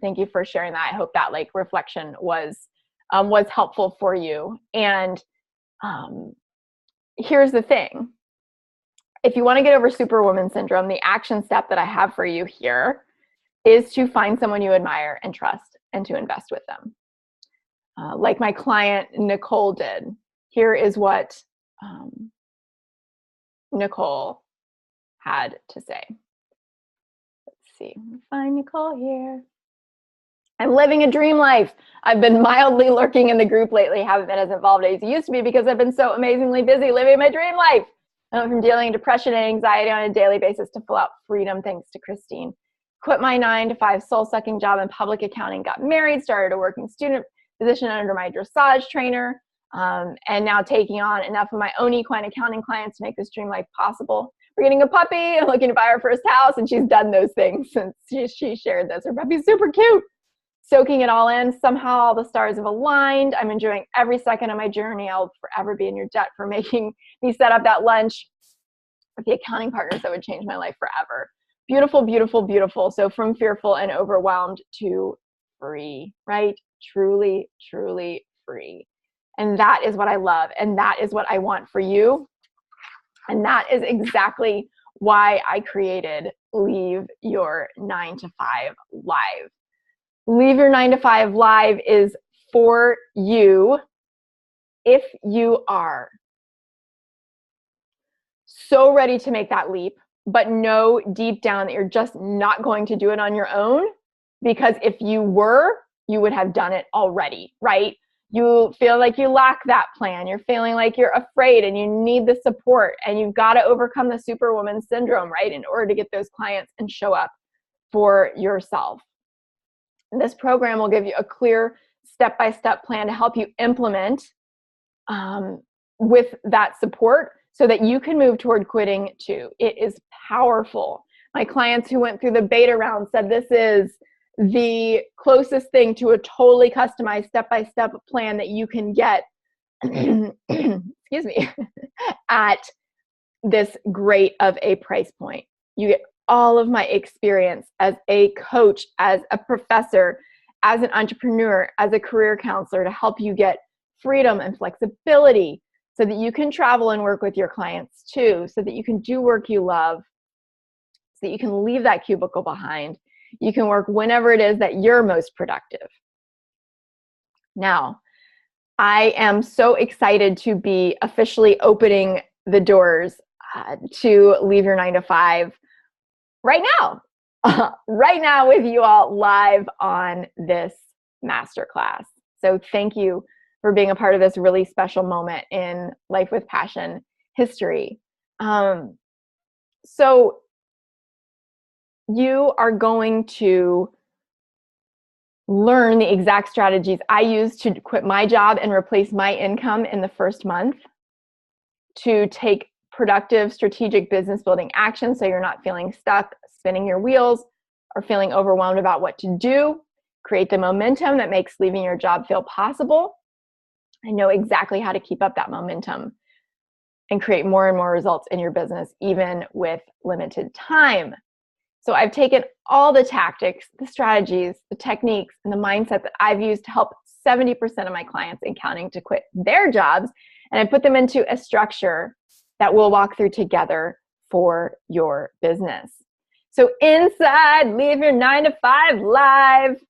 sharing that. I hope that like reflection was helpful for you. And here's the thing. If you want to get over Superwoman Syndrome, the action step that I have for you here is to find someone you admire and trust and to invest with them. Like my client, Nicole, did. Here is what Nicole had to say. Let's see, let me find Nicole here. I'm living a dream life. I've been mildly lurking in the group lately, haven't been as involved as I used to be because I've been so amazingly busy living my dream life. I went from dealing with depression and anxiety on a daily basis to full out freedom thanks to Christine. Quit my 9-to-5 soul-sucking job in public accounting, got married, started a working student position under my dressage trainer, and now taking on enough of my own equine accounting clients to make this dream life possible. We're getting a puppy and looking to buy our first house, and she's done those things since she shared this. Her puppy's super cute. Soaking it all in. Somehow all the stars have aligned. I'm enjoying every second of my journey. I'll forever be in your debt for making me set up that lunch with the accounting partners that would change my life forever. Beautiful, beautiful, beautiful. So from fearful and overwhelmed to free, right? Truly, truly free. And that is what I love. And that is what I want for you. And that is exactly why I created Leave Your 9-to-5 Live. Leave Your 9-to-5 Live is for you if you are so ready to make that leap, but know deep down that you're just not going to do it on your own, because if you were, you would have done it already, right? You feel like you lack that plan. You're feeling like you're afraid and you need the support, and you've got to overcome the Superwoman Syndrome, right? In order to get those clients and show up for yourself. This program will give you a clear step-by-step plan to help you implement with that support so that you can move toward quitting too. It is powerful. My clients who went through the beta round said this is the closest thing to a totally customized step-by-step plan that you can get. Excuse me. at this great of a price point. You get all of my experience as a coach, as a professor, as an entrepreneur, as a career counselor to help you get freedom and flexibility so that you can travel and work with your clients too, so that you can do work you love, so that you can leave that cubicle behind. You can work whenever it is that you're most productive. Now, I am so excited to be officially opening the doors to leave your 9 to 5 right now. Right now with you all live on this masterclass. So thank you for being a part of this really special moment in Life with Passion history. So you are going to learn the exact strategies I use to quit my job and replace my income in the first month, to take productive strategic business building action so you're not feeling stuck, spinning your wheels, or feeling overwhelmed about what to do. Create the momentum that makes leaving your job feel possible, and know exactly how to keep up that momentum and create more and more results in your business, even with limited time. So I've taken all the tactics, the strategies, the techniques, and the mindset that I've used to help 70% of my clients and counting to quit their jobs, and I put them into a structure that we'll walk through together for your business. So inside Leave Your 9 to 5 Live,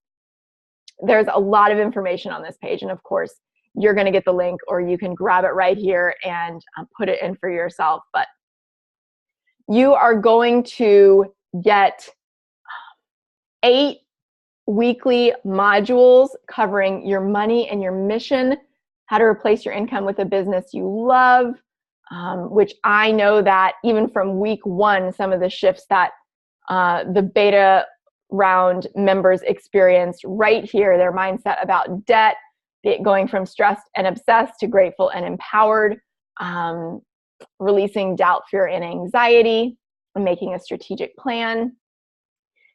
there's a lot of information on this page, and of course, you're going to get the link, or you can grab it right here and put it in for yourself. But you are going to get 8 weekly modules covering your money and your mission, how to replace your income with a business you love, which I know that even from week 1, some of the shifts that the beta round members experienced right here, their mindset about debt, going from stressed and obsessed to grateful and empowered, releasing doubt, fear, and anxiety, and making a strategic plan,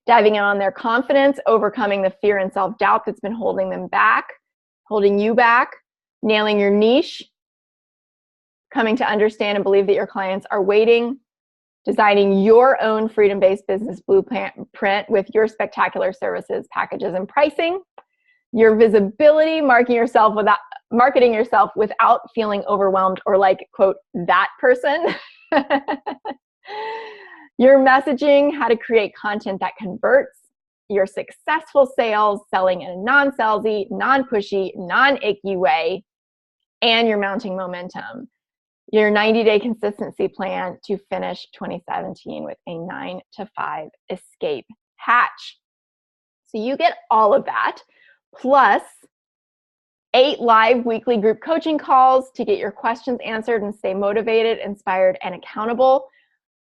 diving in on their confidence, overcoming the fear and self-doubt that's been holding them back, holding you back, nailing your niche, coming to understand and believe that your clients are waiting, designing your own freedom-based business blueprint with your spectacular services, packages, and pricing, your visibility, marketing yourself without feeling overwhelmed or like, quote, that person. Your messaging, how to create content that converts, your successful sales, selling in a non-salesy, non-pushy, non-icky way, and your mounting momentum. Your 90-day consistency plan to finish 2017 with a 9 to 5 escape hatch. So you get all of that, plus 8 live weekly group coaching calls to get your questions answered and stay motivated, inspired, and accountable.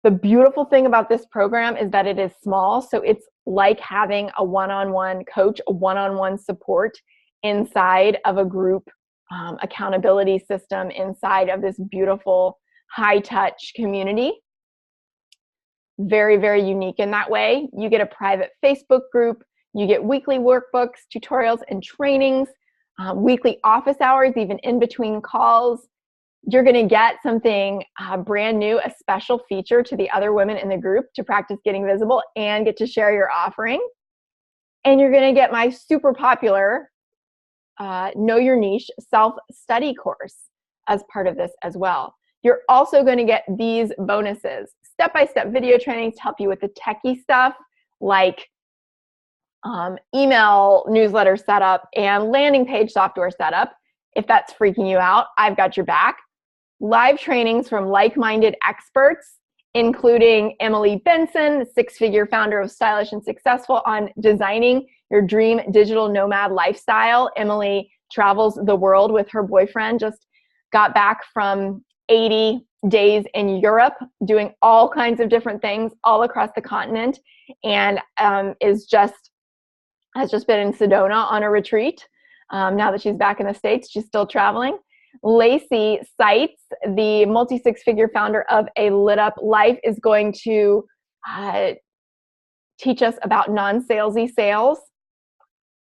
The beautiful thing about this program is that it is small, so it's like having a one-on-one coach, a one-on-one support inside of a group accountability system inside of this beautiful high-touch community. Very, very unique in that way. You get a private Facebook group. You get weekly workbooks, tutorials, and trainings, weekly office hours, even in between calls. You're going to get something brand new, a special feature to the other women in the group to practice getting visible and get to share your offering. And you're going to get my super popular Know Your Niche self-study course as part of this as well. You're also going to get these bonuses, step-by-step video trainings to help you with the techie stuff like email newsletter setup and landing page software setup. If that's freaking you out, I've got your back. Live trainings from like-minded experts, including Emily Benson, the 6-figure founder of Stylish and Successful, on designing your dream digital nomad lifestyle. Emily travels the world with her boyfriend, just got back from 80 days in Europe, doing all kinds of different things all across the continent, and has just been in Sedona on a retreat. Now that she's back in the States, she's still traveling. Lacey Seitz, the multi-6-figure founder of A Lit Up Life, is going to teach us about non-salesy sales.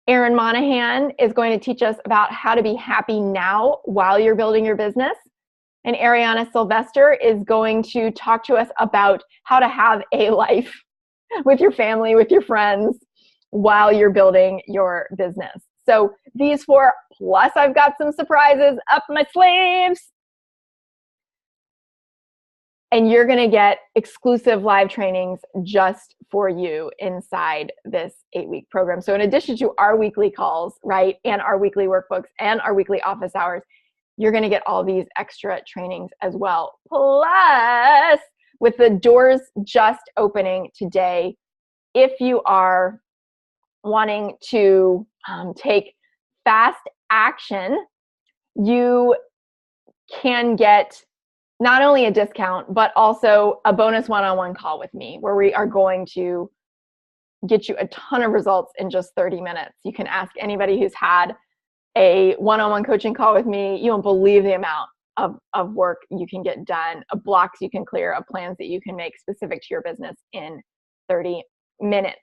Erin Monahan is going to teach us about how to be happy now while you're building your business. And Ariana Sylvester is going to talk to us about how to have a life with your family, with your friends, while you're building your business. So these 4, plus I've got some surprises up my sleeves. And you're going to get exclusive live trainings just for you inside this 8-week program. So in addition to our weekly calls, right, and our weekly workbooks and our weekly office hours, you're going to get all these extra trainings as well. Plus, with the doors just opening today, if you are wanting to take fast action, you can get not only a discount, but also a bonus one-on-one call with me where we are going to get you a ton of results in just 30 minutes. You can ask anybody who's had a one-on-one coaching call with me. You won't believe the amount of work you can get done, of blocks you can clear, of plans that you can make specific to your business in 30 minutes.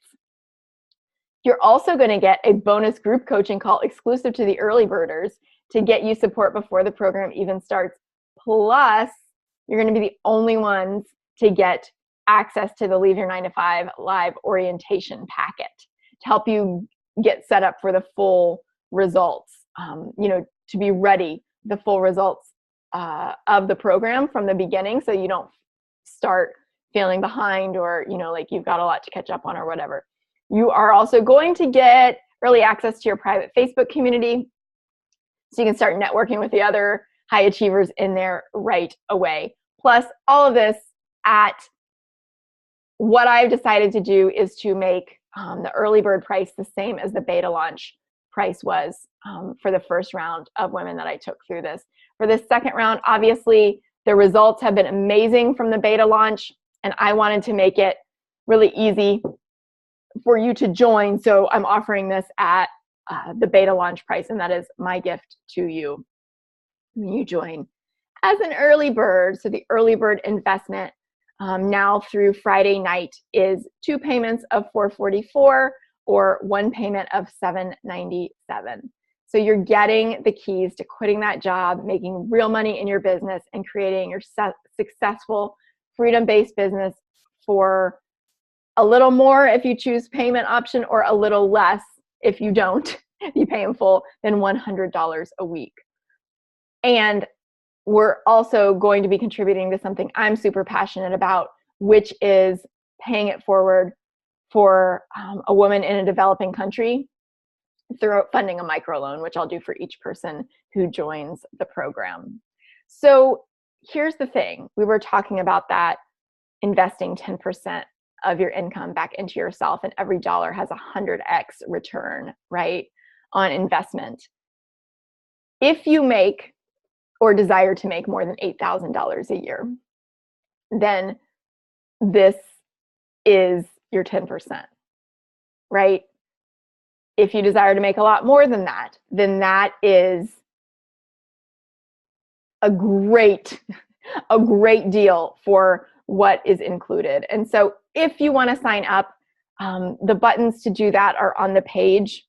You're also going to get a bonus group coaching call exclusive to the early birders to get you support before the program even starts. Plus, you're going to be the only ones to get access to the Leave Your 9 to 5 live orientation packet to help you get set up for the full results, to be ready, the full results of the program from the beginning, so you don't start feeling behind or, like you've got a lot to catch up on or whatever. You are also going to get early access to your private Facebook community, so you can start networking with the other high achievers in there right away. Plus, all of this at what I've decided to do is to make the early bird price the same as the beta launch price was for the first round of women that I took through this. For this second round, obviously, the results have been amazing from the beta launch, and I wanted to make it really easy for you to join. So I'm offering this at the beta launch price, and that is my gift to you when you join as an early bird. So the early bird investment now through Friday night is 2 payments of $444 or 1 payment of $797. So you're getting the keys to quitting that job, making real money in your business, and creating your successful freedom-based business for a little more if you choose payment option, or a little less if you don't, if you pay in full, than $100 a week. And we're also going to be contributing to something I'm super passionate about, which is paying it forward for a woman in a developing country through funding a microloan, which I'll do for each person who joins the program. So here's the thing. We were talking about that investing 10% of your income back into yourself, and every dollar has 100x return, right, on investment. If you make or desire to make more than $8,000 a year, then this is your 10%, right? If you desire to make a lot more than that, then that is a great deal for what is included. And so if you want to sign up, the buttons to do that are on the page.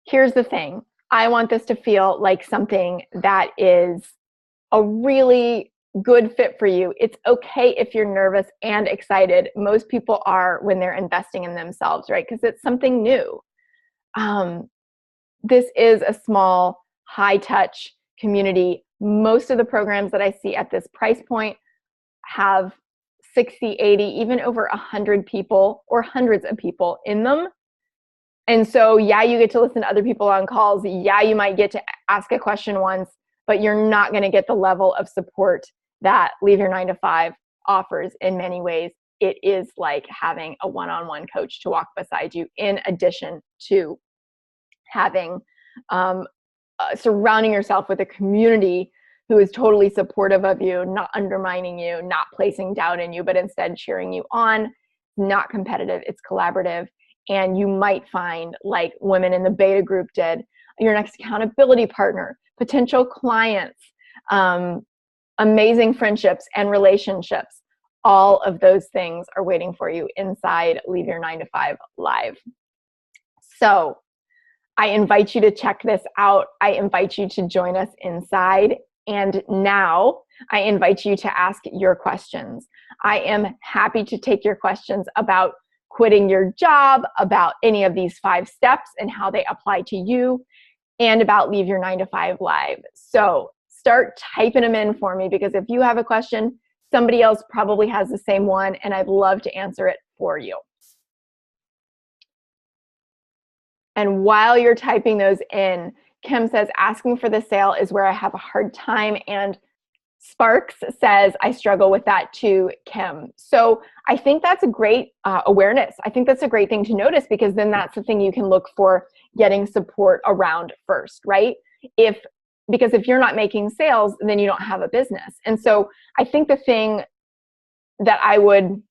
Here's the thing. I want this to feel like something that is a really good fit for you. It's okay if you're nervous and excited. Most people are when they're investing in themselves, right? Because it's something new. This is a small, high-touch community. Most of the programs that I see at this price point have 60, 80, even over 100 people or hundreds of people in them. And so, yeah, you get to listen to other people on calls. Yeah, you might get to ask a question once, but you're not going to get the level of support that Leave Your 9 to 5 offers in many ways. It is like having a one-on-one coach to walk beside you, in addition to having surrounding yourself with a community who is totally supportive of you, not undermining you, not placing doubt in you, but instead cheering you on. Not competitive, it's collaborative. And you might find, like women in the beta group did, your next accountability partner, potential clients, amazing friendships and relationships. All of those things are waiting for you inside Leave Your 9 to 5 Live. So I invite you to check this out. I invite you to join us inside. And now I invite you to ask your questions. I am happy to take your questions about quitting your job, about any of these 5 steps and how they apply to you, and about Leave Your 9-to-5 Live. So start typing them in for me, because if you have a question, somebody else probably has the same one, and I'd love to answer it for you. And while you're typing those in, Kim says, asking for the sale is where I have a hard time. And Sparks says, I struggle with that too, Kim. So I think that's a great awareness. I think that's a great thing to notice, because then that's the thing you can look for getting support around first, right? Because if you're not making sales, then you don't have a business. And so I think the thing that I would,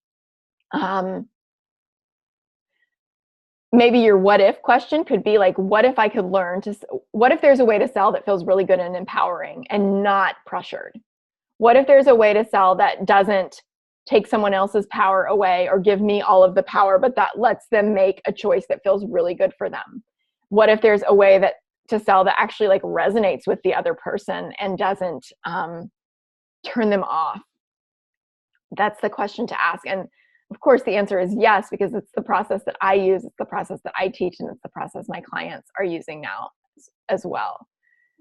maybe your what if question could be like, what if I could what if there's a way to sell that feels really good and empowering and not pressured? What if there's a way to sell that doesn't take someone else's power away or give me all of the power, but that lets them make a choice that feels really good for them? What if there's a way to sell that actually like resonates with the other person and doesn't turn them off? That's the question to ask. And of course, the answer is yes, because it's the process that I use, it's the process that I teach, and it's the process my clients are using now as well.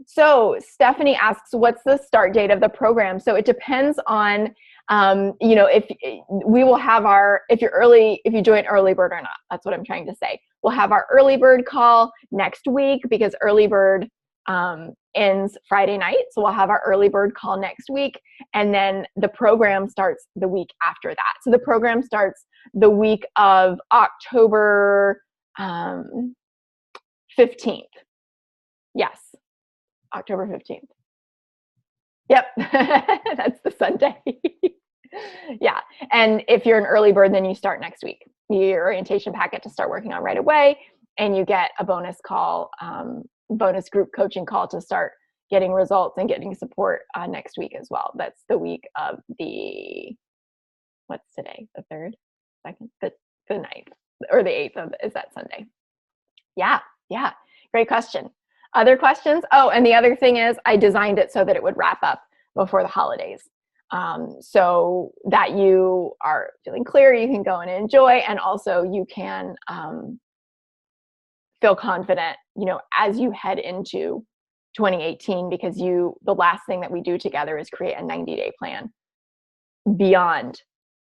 So Stephanie asks, what's the start date of the program? So it depends on, if we will have if you join early bird or not. That's what I'm trying to say. We'll have our early bird call next week, because early bird ends Friday night. So we'll have our early bird call next week. And then the program starts the week after that. So the program starts the week of October 15th. Yes. October 15th. Yep, that's the Sunday. Yeah, and if you're an early bird, then you start next week. Your orientation packet to start working on right away, and you get a bonus call, bonus group coaching call to start getting results and getting support next week as well. That's the week of what's today? The 3rd, 2nd, the 9th, or the 8th is that Sunday. Yeah, great question. Other questions? Oh, and the other thing is I designed it so that it would wrap up before the holidays, so that you are feeling clear, you can go and enjoy, and also you can feel confident, as you head into 2018, because the last thing that we do together is create a 90-day plan beyond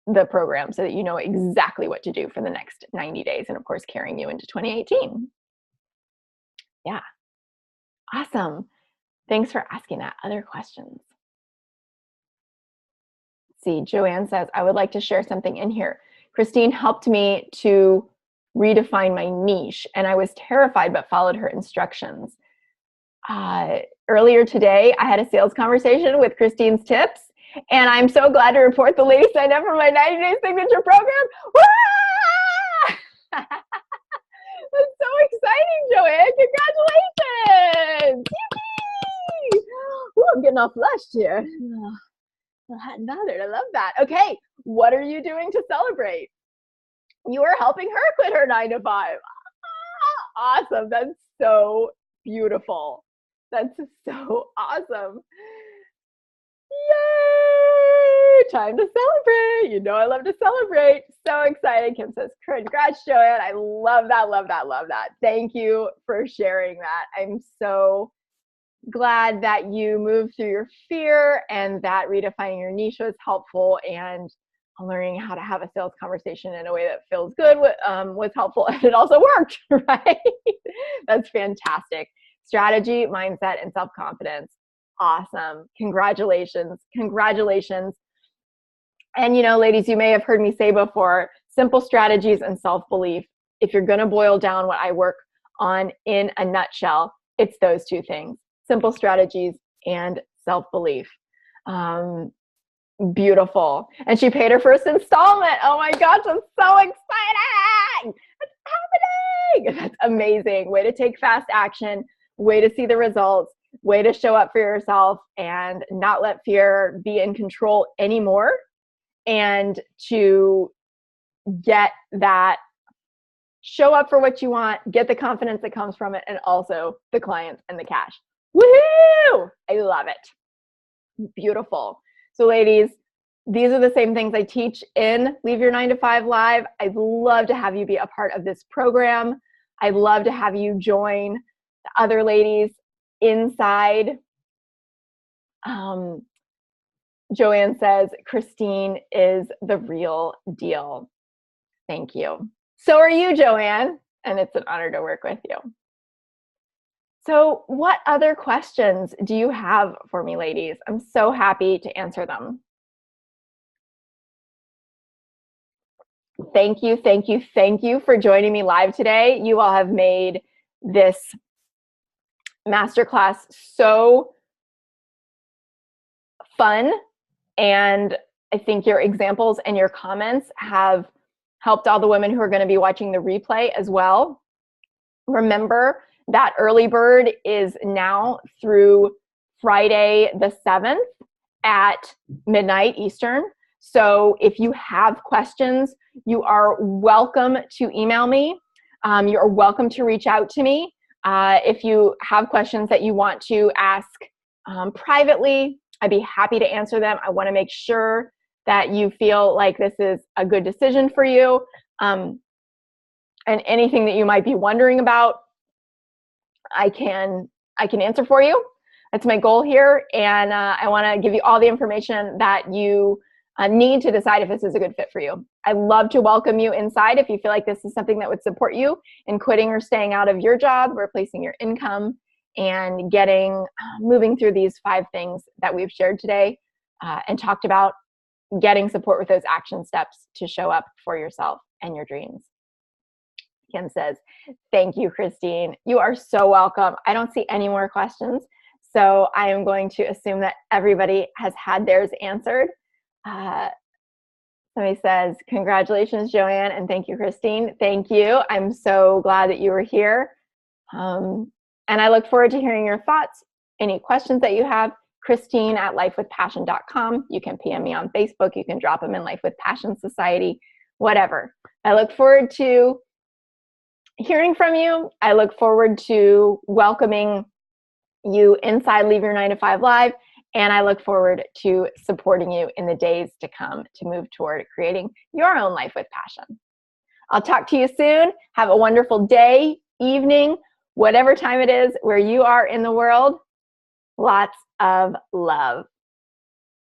the program, so that you know exactly what to do for the next 90 days, and of course, carrying you into 2018. Yeah. Awesome. Thanks for asking that. Other questions? Let's see, Joanne says, I would like to share something in here. Christine helped me to redefine my niche, and I was terrified but followed her instructions. Earlier today, I had a sales conversation with Christine's tips, and I'm so glad to report the lady signed up for my 90-day signature program. Woo! That's so exciting, Joanne. Congratulations! Yippee! Ooh, I'm getting all flushed here. I'm hot and bothered. I love that. Okay, what are you doing to celebrate? You are helping her quit her 9-to-5. Awesome. That's so beautiful. That's so awesome. Yay! Time to celebrate. You know I love to celebrate. So excited. Kim says, congrats, Joanne. I love that, love that, love that. Thank you for sharing that. I'm so glad that you moved through your fear and that redefining your niche was helpful, and learning how to have a sales conversation in a way that feels good was helpful, and it also worked, right? That's fantastic. Strategy, mindset, and self-confidence. Awesome. Congratulations. Congratulations. And ladies, you may have heard me say before, simple strategies and self-belief. If you're going to boil down what I work on in a nutshell, it's those two things: simple strategies and self-belief. Beautiful. And she paid her first installment. Oh my gosh, I'm so excited. It's happening. That's amazing. Way to take fast action, way to see the results, way to show up for yourself and not let fear be in control anymore, and to get that, show up for what you want, get the confidence that comes from it, and also the clients and the cash. Woohoo! I love it. Beautiful. So ladies, these are the same things I teach in Leave Your 9 to 5 Live. I'd love to have you be a part of this program. I'd love to have you join the other ladies inside. Joanne says, Christine is the real deal. Thank you. So are you, Joanne, and it's an honor to work with you. So what other questions do you have for me, ladies? I'm so happy to answer them. Thank you, thank you, thank you for joining me live today. You all have made this masterclass so fun, and I think your examples and your comments have helped all the women who are going to be watching the replay as well. Remember that early bird is now through Friday the 7th at midnight Eastern. So if you have questions, you are welcome to email me. You're welcome to reach out to me. If you have questions that you want to ask privately, I'd be happy to answer them. I want to make sure that you feel like this is a good decision for you. And anything that you might be wondering about, I can answer for you. That's my goal here. And I want to give you all the information that you need to decide if this is a good fit for you. I'd love to welcome you inside if you feel like this is something that would support you in quitting or staying out of your job, replacing your income, and moving through these 5 things that we've shared today and talked about, getting support with those action steps to show up for yourself and your dreams. Kim says, thank you, Christine. You are so welcome. I don't see any more questions, so I am going to assume that everybody has had theirs answered. Somebody says, congratulations, Joanne, and thank you, Christine. Thank you. I'm so glad that you were here. And I look forward to hearing your thoughts. Any questions that you have, Christine at lifewithpassion.com. You can PM me on Facebook. You can drop them in Life with Passion Society, whatever. I look forward to hearing from you. I look forward to welcoming you inside Leave Your 9 to 5 Live. And I look forward to supporting you in the days to come to move toward creating your own life with passion. I'll talk to you soon. Have a wonderful day, evening, whatever time it is where you are in the world. Lots of love.